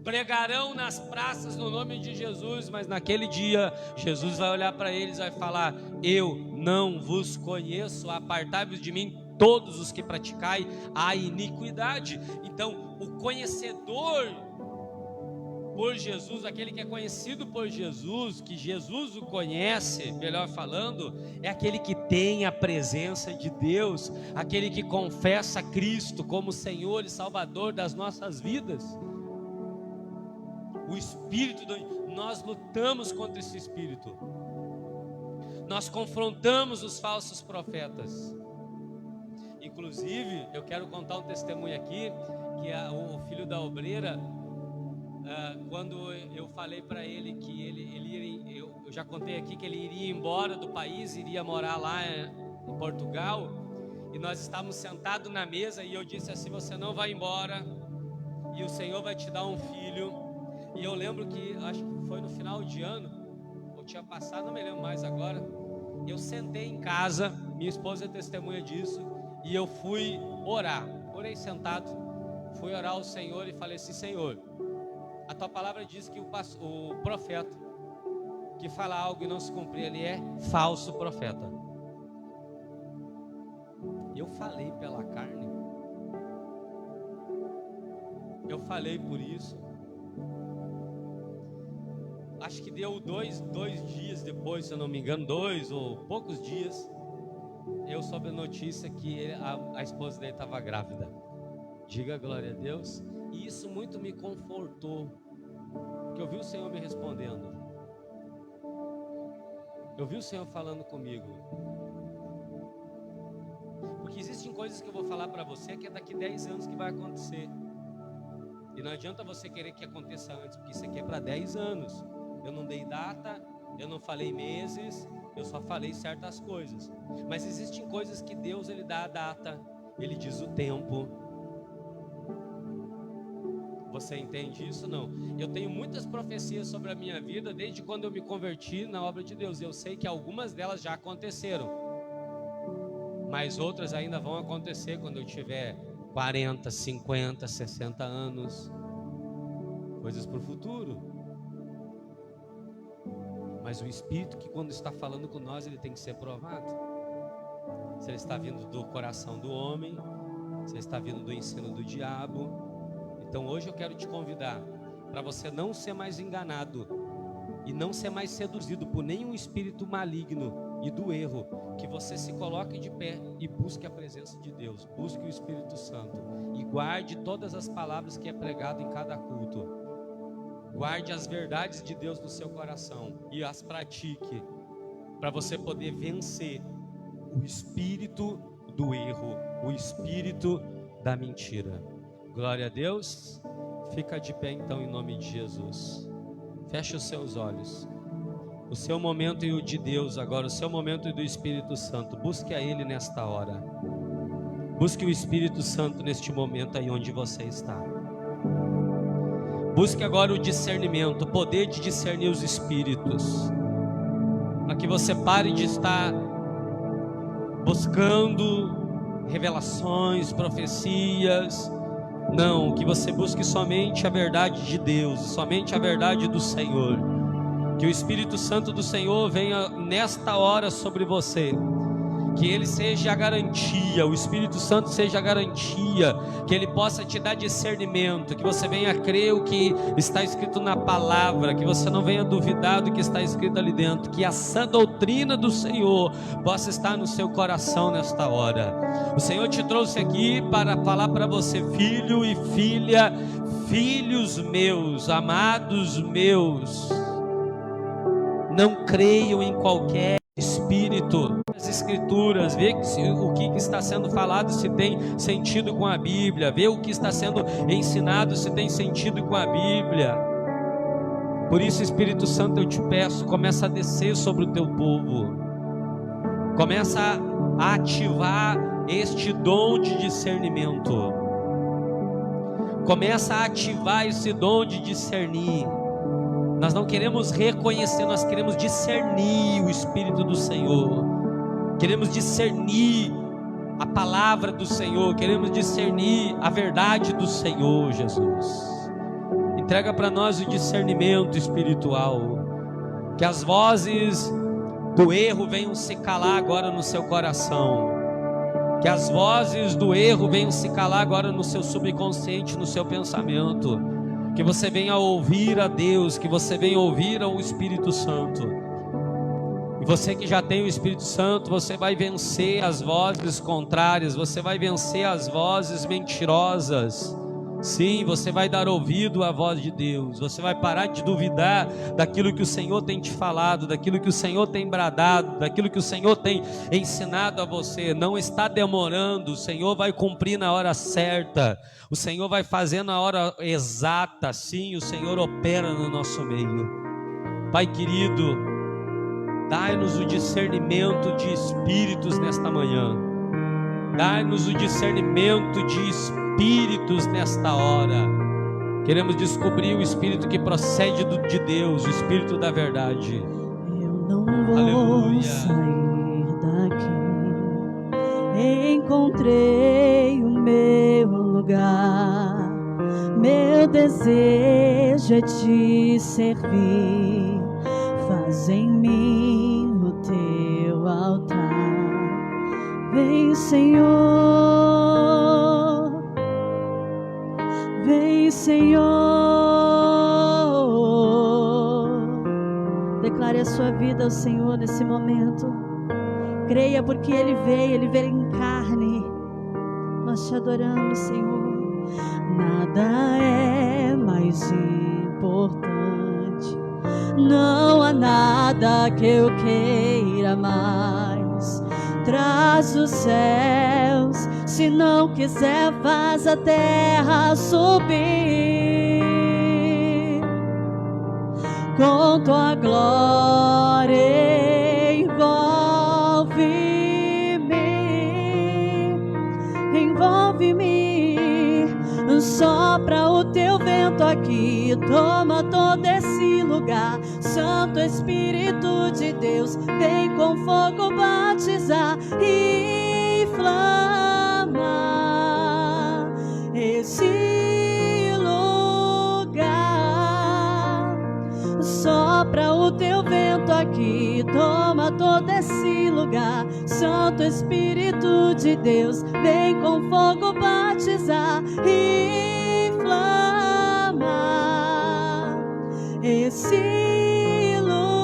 pregarão nas praças no nome de Jesus, mas naquele dia, Jesus vai olhar para eles e vai falar, eu não vos conheço, apartai-vos de mim, todos os que praticai a iniquidade. Então, o conhecedor por Jesus, aquele que é conhecido por Jesus, que Jesus o conhece, melhor falando, é aquele que tem a presença de Deus, aquele que confessa Cristo como Senhor e Salvador das nossas vidas. O Espírito, nós lutamos contra esse Espírito, nós confrontamos os falsos profetas. Inclusive, eu quero contar um testemunho aqui, que o filho da obreira, quando eu falei para ele que eu já contei aqui que ele iria embora do país, iria morar lá em Portugal, e nós estávamos sentados na mesa, e eu disse assim, você não vai embora, e o Senhor vai te dar um filho. E eu lembro que, acho que foi no final de ano, ou tinha passado, não me lembro mais agora, eu sentei em casa, minha esposa é testemunha disso, e eu fui orar, orei sentado, fui orar ao Senhor e falei assim, Senhor, a tua palavra diz que o profeta que fala algo e não se cumprir, ele é falso profeta. Eu falei pela carne, eu falei por isso. Acho que deu dois dias depois, se eu não me engano, 2 ou poucos dias, eu soube a notícia que a esposa dele estava grávida. Diga glória a Deus. E isso muito me confortou, porque eu vi o Senhor me respondendo. Eu vi o Senhor falando comigo. Porque existem coisas que eu vou falar para você que é daqui 10 anos que vai acontecer. E não adianta você querer que aconteça antes, porque isso aqui é para 10 anos. Eu não dei data, eu não falei meses, Eu só falei certas coisas. Mas existem coisas que Deus, Ele dá a data, Ele diz o tempo. Você entende isso? Não. Eu tenho muitas profecias sobre a minha vida desde quando eu me converti na obra de Deus. Eu sei que algumas delas já aconteceram, mas outras ainda vão acontecer quando eu tiver 40, 50, 60 anos. Coisas para o futuro. Mas o Espírito, que quando está falando com nós, ele tem que ser provado. Se ele está vindo do coração do homem, se ele está vindo do ensino do diabo. Então hoje eu quero te convidar para você não ser mais enganado e não ser mais seduzido por nenhum espírito maligno e do erro. Que você se coloque de pé e busque a presença de Deus, busque o Espírito Santo e guarde todas as palavras que é pregado em cada culto. Guarde as verdades de Deus no seu coração e as pratique, para você poder vencer o espírito do erro, o espírito da mentira. Glória a Deus. Fica de pé então em nome de Jesus. Feche os seus olhos. O seu momento e o de Deus agora, o seu momento e do Espírito Santo. Busque a Ele nesta hora. Busque o Espírito Santo neste momento aí onde você está. Busque agora o discernimento, o poder de discernir os espíritos, para que você pare de estar buscando revelações, profecias. Não, que você busque somente a verdade de Deus, somente a verdade do Senhor. Que o Espírito Santo do Senhor venha nesta hora sobre você. Que Ele seja a garantia, o Espírito Santo seja a garantia, que Ele possa te dar discernimento, que você venha crer o que está escrito na palavra, que você não venha duvidar do que está escrito ali dentro, que a sã doutrina do Senhor possa estar no seu coração nesta hora. O Senhor te trouxe aqui para falar para você, filho e filha, filhos meus, amados meus, não creiam em qualquer espírito. As escrituras, vê o que está sendo falado, se tem sentido com a Bíblia, vê o que está sendo ensinado, se tem sentido com a Bíblia. Por isso, Espírito Santo, eu te peço, começa a descer sobre o teu povo, começa a ativar este dom de discernimento, começa a ativar esse dom de discernir. Nós não queremos reconhecer, nós queremos discernir o Espírito do Senhor. Queremos discernir a palavra do Senhor. Queremos discernir a verdade do Senhor, Jesus. Entrega para nós o discernimento espiritual. Que as vozes do erro venham se calar agora no seu coração. Que as vozes do erro venham se calar agora no seu subconsciente, no seu pensamento. Que você venha ouvir a Deus, que você venha ouvir ao Espírito Santo. E você que já tem o Espírito Santo, você vai vencer as vozes contrárias, você vai vencer as vozes mentirosas. Sim, você vai dar ouvido à voz de Deus, você vai parar de duvidar daquilo que o Senhor tem te falado, daquilo que o Senhor tem bradado, daquilo que o Senhor tem ensinado a você. Não está demorando, o Senhor vai cumprir na hora certa, o Senhor vai fazer na hora exata. Sim, o Senhor opera no nosso meio. Pai querido, dai-nos o discernimento de espíritos nesta manhã, dai-nos o discernimento de espíritos nesta hora. Queremos descobrir o Espírito que procede de Deus, o Espírito da verdade. Eu não vou Aleluia. sair daqui. Encontrei o meu lugar. Meu desejo é te servir. Faz em mim o teu altar. Vem, Senhor. Vem, Senhor. Declare a sua vida ao Senhor nesse momento. Creia, porque Ele veio em carne. Nós te adoramos, Senhor. Nada é mais importante. Não há nada que eu queira mais. Traz os céus, se não quiser faz a terra subir. Com tua glória envolve Sopra o teu vento aqui, toma todo esse lugar. Santo Espírito de Deus, vem com fogo batizar e inflama esse lugar. Sopra o teu vento aqui, toma todo esse lugar. Santo Espírito de Deus, vem com fogo batizar e inflama esse lugar.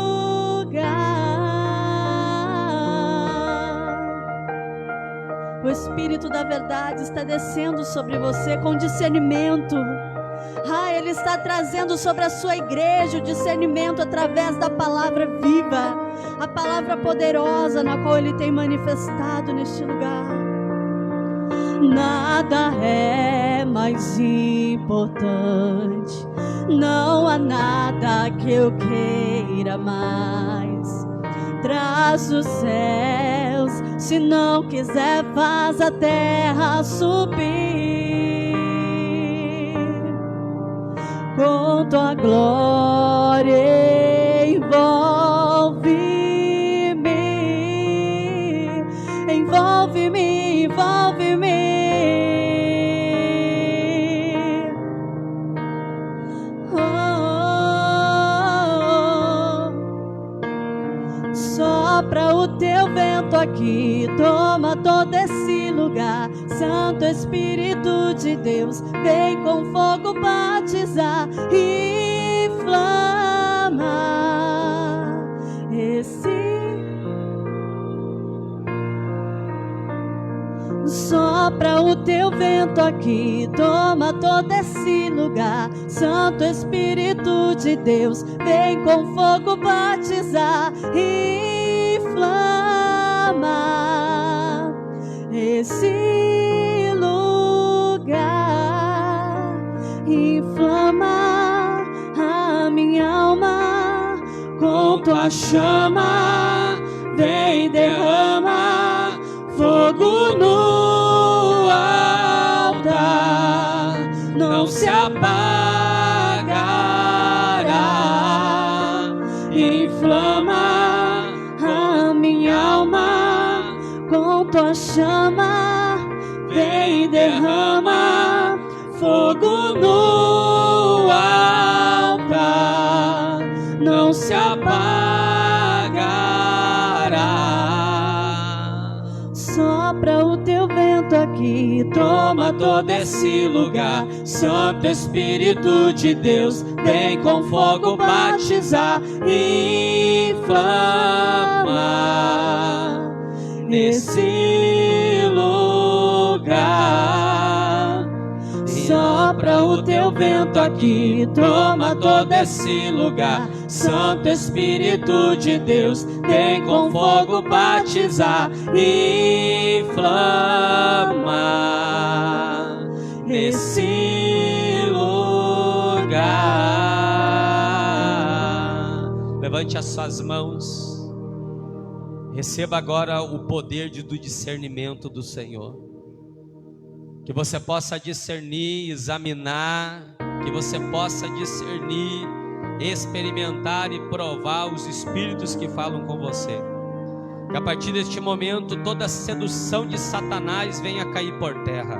O Espírito da verdade está descendo sobre você com discernimento. Ele está trazendo sobre a sua igreja o discernimento através da palavra viva, a palavra poderosa na qual Ele tem manifestado neste lugar. Nada é mais importante, não há nada que eu queira mais. Traz os céus, se não quiser faz a terra subir. Com tua glória envolve-me, envolve-me, envolve-me. Sopra o teu vento aqui, toma todo esse lugar. Santo Espírito de Deus, vem com fogo batizar e inflama esse. Sopra o teu vento aqui, toma todo esse lugar. Santo Espírito de Deus, vem com fogo batizar e inflama esse lugar. Inflama a minha alma com tua chama, vem derrama fogo no altar, não se apagará. Inflama a minha alma com tua chama, vem derrama fogo no altar, não se apagará. Sopra o teu vento aqui, toma todo esse lugar. Santo Espírito de Deus, vem com fogo batizar e inflama nesse lugar. Sopra o teu vento aqui, toma todo esse lugar. Santo Espírito de Deus, vem com fogo batizar e inflama nesse lugar. Levante as suas mãos. Receba agora o poder do discernimento do Senhor. Que você possa discernir, examinar, que você possa discernir, experimentar e provar os espíritos que falam com você. Que a partir deste momento toda sedução de Satanás venha cair por terra.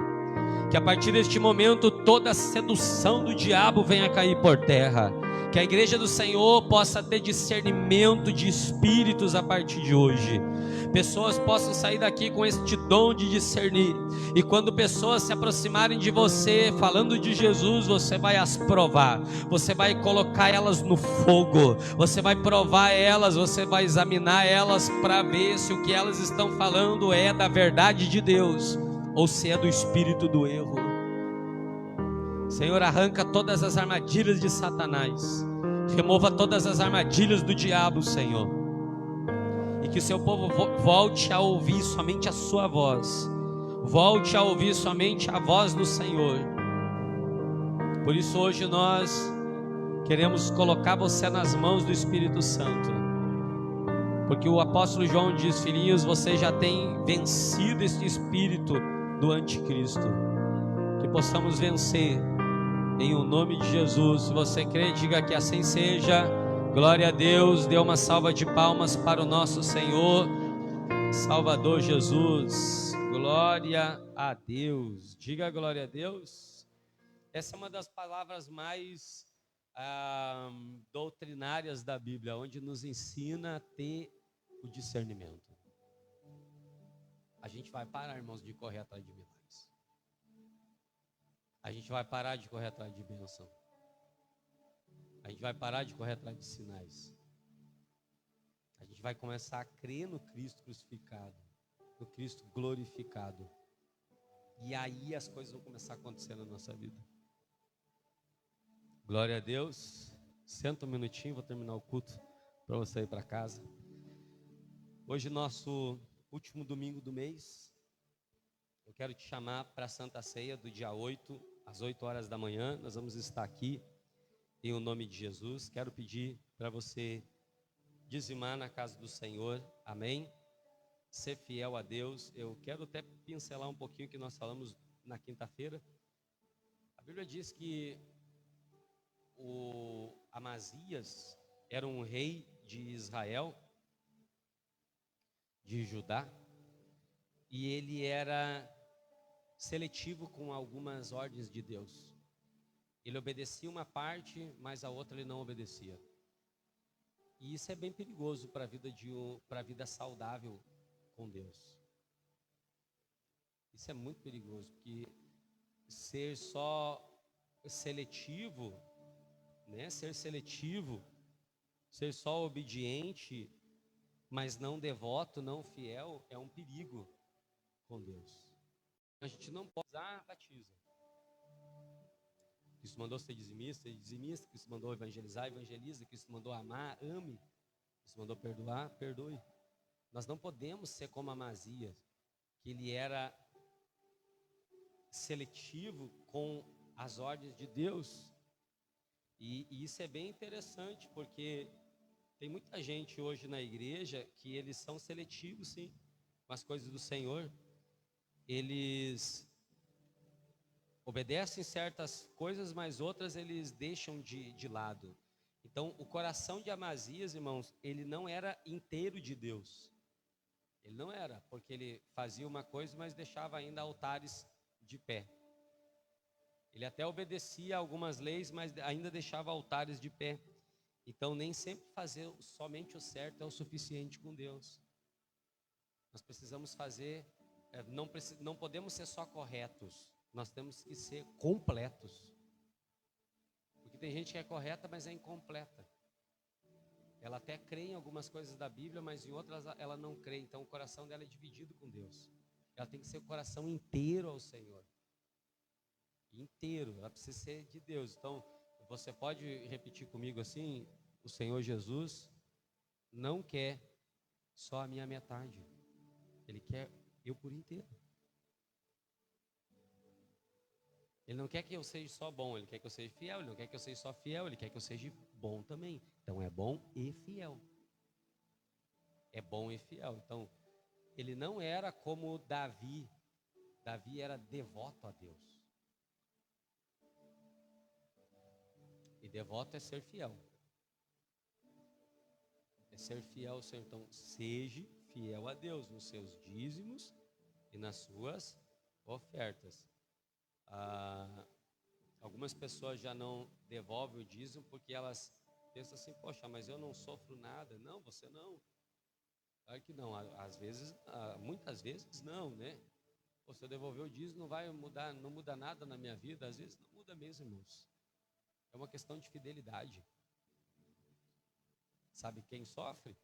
Que a partir deste momento toda sedução do diabo venha cair por terra. Que a igreja do Senhor possa ter discernimento de espíritos a partir de hoje. Pessoas possam sair daqui com este dom de discernir. E quando pessoas se aproximarem de você falando de Jesus, você vai as provar. Você vai colocar elas no fogo. Você vai provar elas, você vai examinar elas para ver se o que elas estão falando é da verdade de Deus ou se é do espírito do erro. Senhor, arranca todas as armadilhas de Satanás. Remova todas as armadilhas do diabo, Senhor. E que o seu povo volte a ouvir somente a sua voz. Volte a ouvir somente a voz do Senhor. Por isso hoje nós queremos colocar você nas mãos do Espírito Santo. Porque o apóstolo João diz: filhinhos, você já tem vencido este espírito do anticristo. Que possamos vencer em o nome de Jesus. Se você crê, diga que assim seja. Glória a Deus. Dê uma salva de palmas para o nosso Senhor Salvador Jesus. Glória a Deus. Diga glória a Deus. Essa é uma das palavras mais doutrinárias da Bíblia, onde nos ensina a ter o discernimento. A gente vai parar, irmãos, de correr atrás de milagres. A gente vai parar de correr atrás de bênção. A gente vai parar de correr atrás de sinais. A gente vai começar a crer no Cristo crucificado, no Cristo glorificado. E aí as coisas vão começar a acontecer na nossa vida. Glória a Deus. Senta um minutinho, vou terminar o culto para você ir para casa. Hoje, nosso último domingo do mês, eu quero te chamar para a Santa Ceia do dia 8, às 8 horas da manhã. Nós vamos estar aqui em o nome de Jesus. Quero pedir para você dizimar na casa do Senhor, amém? Ser fiel a Deus. Eu quero até pincelar um pouquinho o que nós falamos na quinta-feira. A Bíblia diz que o Amazias era um rei de Israel, de Judá, e ele era seletivo com algumas ordens de Deus. Ele obedecia uma parte, mas a outra ele não obedecia. E isso é bem perigoso para a vida saudável com Deus. Isso é muito perigoso, porque ser só seletivo, né? Ser seletivo, ser só obediente, mas não devoto, não fiel, é um perigo com Deus. A gente não pode usar batismo. Cristo mandou ser dizimista, dizimista. Cristo mandou evangelizar, evangeliza. Cristo mandou amar, ame. Cristo mandou perdoar, perdoe. Nós não podemos ser como Amazias, que ele era seletivo com as ordens de Deus. E isso é bem interessante, porque tem muita gente hoje na igreja que eles são seletivos, sim, com as coisas do Senhor. Eles obedecem certas coisas, mas outras eles deixam de lado. Então, o coração de Amazias, irmãos, ele não era inteiro de Deus. Ele não era, porque ele fazia uma coisa, mas deixava ainda altares de pé. Ele até obedecia algumas leis, mas ainda deixava altares de pé. Então, nem sempre fazer somente o certo é o suficiente com Deus. Nós precisamos fazer, não podemos ser só corretos, nós temos que ser completos. Porque tem gente que é correta, mas é incompleta. Ela até crê em algumas coisas da Bíblia, mas em outras ela não crê. Então, o coração dela é dividido com Deus. Ela tem que ser o coração inteiro ao Senhor. Inteiro, ela precisa ser de Deus. Então, você pode repetir comigo assim: o Senhor Jesus não quer só a minha metade, Ele quer eu por inteiro. Ele não quer que eu seja só bom, Ele quer que eu seja fiel. Ele não quer que eu seja só fiel, Ele quer que eu seja bom também. Então é bom e fiel. É bom e fiel. Então, ele não era como Davi. Davi era devoto a Deus. E devoto é ser fiel. É ser fiel ao Senhor. Então, seja fiel a Deus nos seus dízimos e nas suas ofertas. Algumas pessoas já não devolvem o dízimo porque elas pensam assim: poxa, mas eu não sofro nada. Não, você não. Claro que não. Às vezes, muitas vezes não, né? Se eu devolver o dízimo, não vai mudar, não muda nada na minha vida. Às vezes não muda mesmo, irmãos. É uma questão de fidelidade. Sabe quem sofre?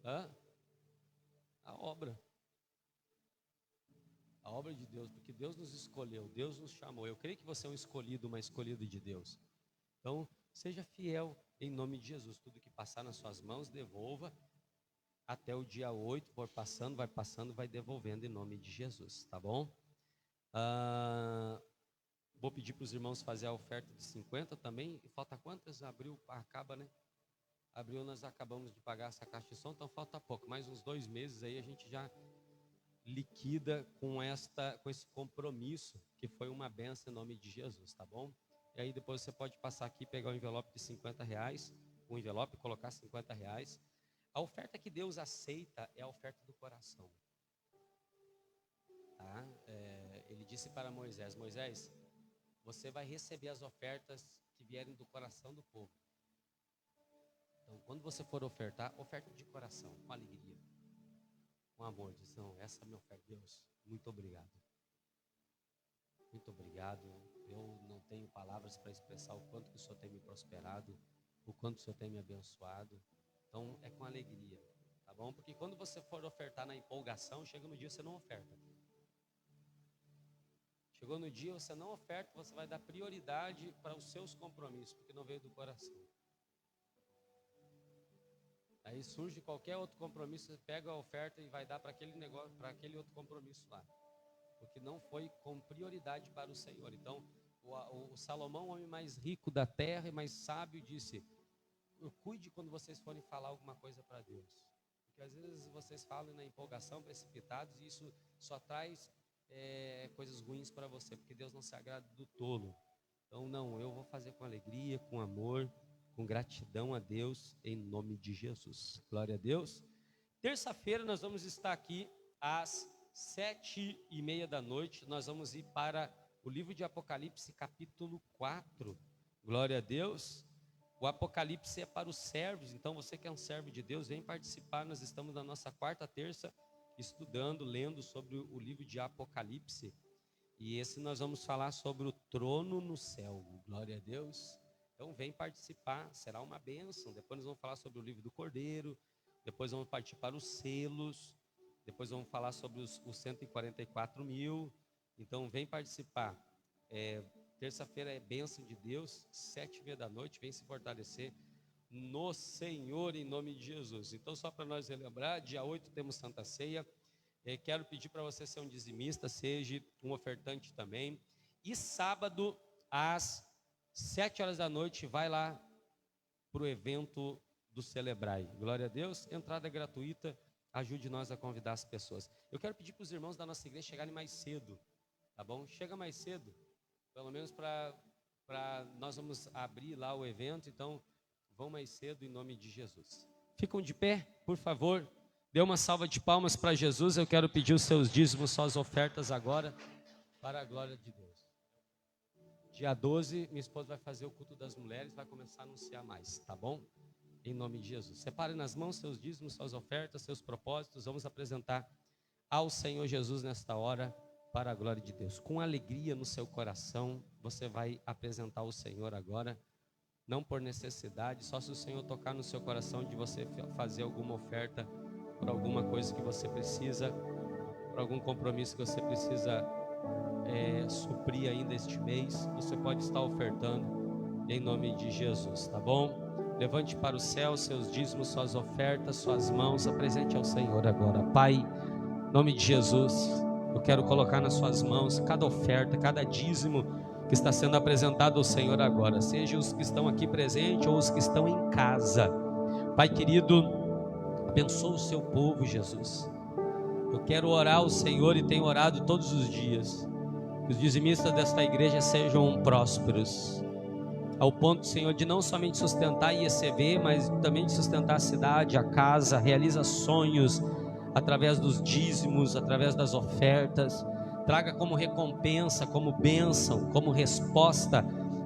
A obra. A obra de Deus, porque Deus nos escolheu, Deus nos chamou. Eu creio que você é um escolhido, uma escolhida de Deus. Então, seja fiel em nome de Jesus. Tudo que passar nas suas mãos, devolva. Até o dia 8, por passando, vai devolvendo em nome de Jesus, tá bom? Vou pedir para os irmãos fazer a oferta de 50 também. E falta quantas? Abril acaba, né? Abril nós acabamos de pagar essa caixa de som, então falta pouco. Mais uns 2 meses aí a gente já liquida com esse compromisso, que foi uma bênção em nome de Jesus, tá bom? E aí depois você pode passar aqui, pegar o envelope de R$50, o envelope, colocar R$50. A oferta que Deus aceita é a oferta do coração. Tá? Ele disse para Moisés: Moisés, você vai receber as ofertas que vierem do coração do povo. Então, quando você for ofertar, oferta de coração, com alegria, com amor. Diz: não, essa é a minha oferta. Deus, muito obrigado. Muito obrigado. Eu não tenho palavras para expressar o quanto que o Senhor tem me prosperado, o quanto o Senhor tem me abençoado. Então, é com alegria, tá bom? Porque quando você for ofertar na empolgação, chega no dia você não oferta. Chegou no dia, você não oferta, você vai dar prioridade para os seus compromissos, porque não veio do coração. Aí surge qualquer outro compromisso, você pega a oferta e vai dar para aquele negócio, para aquele outro compromisso lá. Porque não foi com prioridade para o Senhor. Então, o Salomão, o homem mais rico da terra e mais sábio, disse: cuide quando vocês forem falar alguma coisa para Deus. Porque às vezes vocês falam na empolgação, precipitados, e isso só traz coisas ruins para você, porque Deus não se agrada do tolo. Então, não, eu vou fazer com alegria, com amor, com gratidão a Deus, em nome de Jesus. Glória a Deus. Terça-feira nós vamos estar aqui às 7:30 da noite. Nós vamos ir para o livro de Apocalipse, capítulo 4. Glória a Deus. O Apocalipse é para os servos, então você que é um servo de Deus, vem participar. Nós estamos na nossa quarta terça, estudando, lendo sobre o livro de Apocalipse. E esse nós vamos falar sobre o trono no céu. Glória a Deus. Então vem participar, será uma bênção. Depois nós vamos falar sobre o livro do Cordeiro. Depois vamos partir para os selos. Depois vamos falar sobre os 144 mil. Então vem participar. Terça-feira é bênção de Deus, 7:30 da noite. Vem se fortalecer no Senhor, em nome de Jesus. Então, só para nós relembrar, dia 8 temos Santa Ceia. Quero pedir para você ser um dizimista, seja um ofertante também. E sábado, às 7 horas da noite, vai lá para o evento do Celebrai. Glória a Deus, entrada gratuita. Ajude nós a convidar as pessoas. Eu quero pedir para os irmãos da nossa igreja chegarem mais cedo, tá bom? Chega mais cedo, pelo menos para nós vamos abrir lá o evento. Então, vão mais cedo em nome de Jesus. Ficam de pé, por favor. Dê uma salva de palmas para Jesus. Eu quero pedir os seus dízimos, suas ofertas agora, para a glória de Deus. Dia 12, minha esposa vai fazer o culto das mulheres, vai começar a anunciar mais, tá bom? Em nome de Jesus. Separe nas mãos seus dízimos, suas ofertas, seus propósitos. Vamos apresentar ao Senhor Jesus nesta hora, para a glória de Deus. Com alegria no seu coração, você vai apresentar ao Senhor agora. Não por necessidade, só se o Senhor tocar no seu coração de você fazer alguma oferta por alguma coisa que você precisa, por algum compromisso que você precisa suprir ainda este mês, você pode estar ofertando em nome de Jesus, tá bom? Levante para o céu seus dízimos, suas ofertas, suas mãos, apresente ao Senhor agora. Pai, em nome de Jesus, eu quero colocar nas suas mãos cada oferta, cada dízimo que está sendo apresentado ao Senhor agora, seja os que estão aqui presentes ou os que estão em casa. Pai querido, abençoa o seu povo, Jesus. Eu quero orar ao Senhor e tenho orado todos os dias, que os dizimistas desta igreja sejam prósperos, ao ponto, Senhor, de não somente sustentar a IECV, mas também de sustentar a cidade, a casa. Realiza sonhos através dos dízimos, através das ofertas. Traga como recompensa, como bênção, como resposta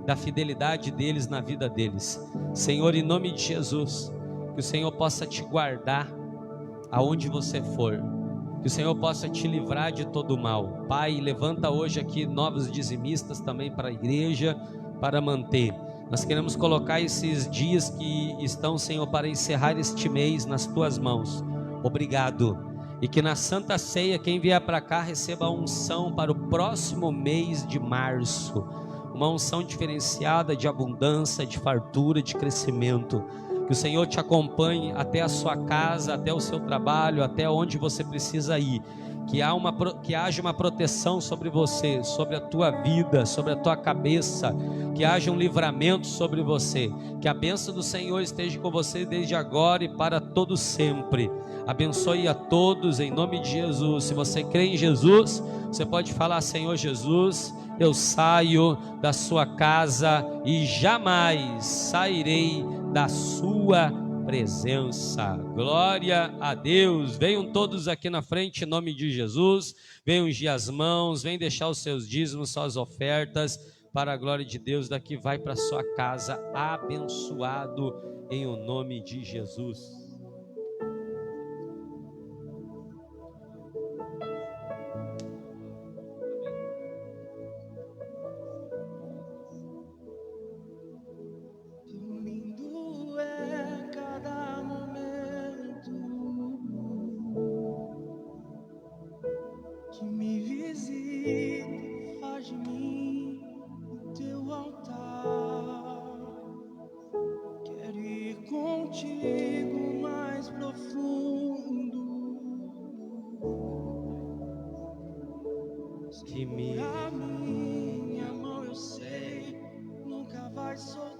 da fidelidade deles na vida deles. Senhor, em nome de Jesus, que o Senhor possa te guardar aonde você for, que o Senhor possa te livrar de todo o mal. Pai, levanta hoje aqui novos dizimistas também para a igreja, para manter. Nós queremos colocar esses dias que estão, Senhor, para encerrar este mês nas tuas mãos. Obrigado. E que na Santa Ceia, quem vier para cá receba a unção para o próximo mês de março. Uma unção diferenciada de abundância, de fartura, de crescimento. Que o Senhor te acompanhe até a sua casa, até o seu trabalho, até onde você precisa ir. que haja uma proteção sobre você, sobre a tua vida, sobre a tua cabeça, que haja um livramento sobre você, que a bênção do Senhor esteja com você desde agora e para todo sempre. Abençoe a todos em nome de Jesus. Se você crê em Jesus, você pode falar: Senhor Jesus, eu saio da sua casa e jamais sairei da sua presença. Glória a Deus. Venham todos aqui na frente em nome de Jesus. Venham ungir as mãos, venham deixar os seus dízimos, suas ofertas para a glória de Deus. Daqui vai para sua casa abençoado em o nome de Jesus. Que me visita, faz de mim o teu altar. Quero ir contigo mais profundo. Que me a minha mão eu sei, nunca vai soltar.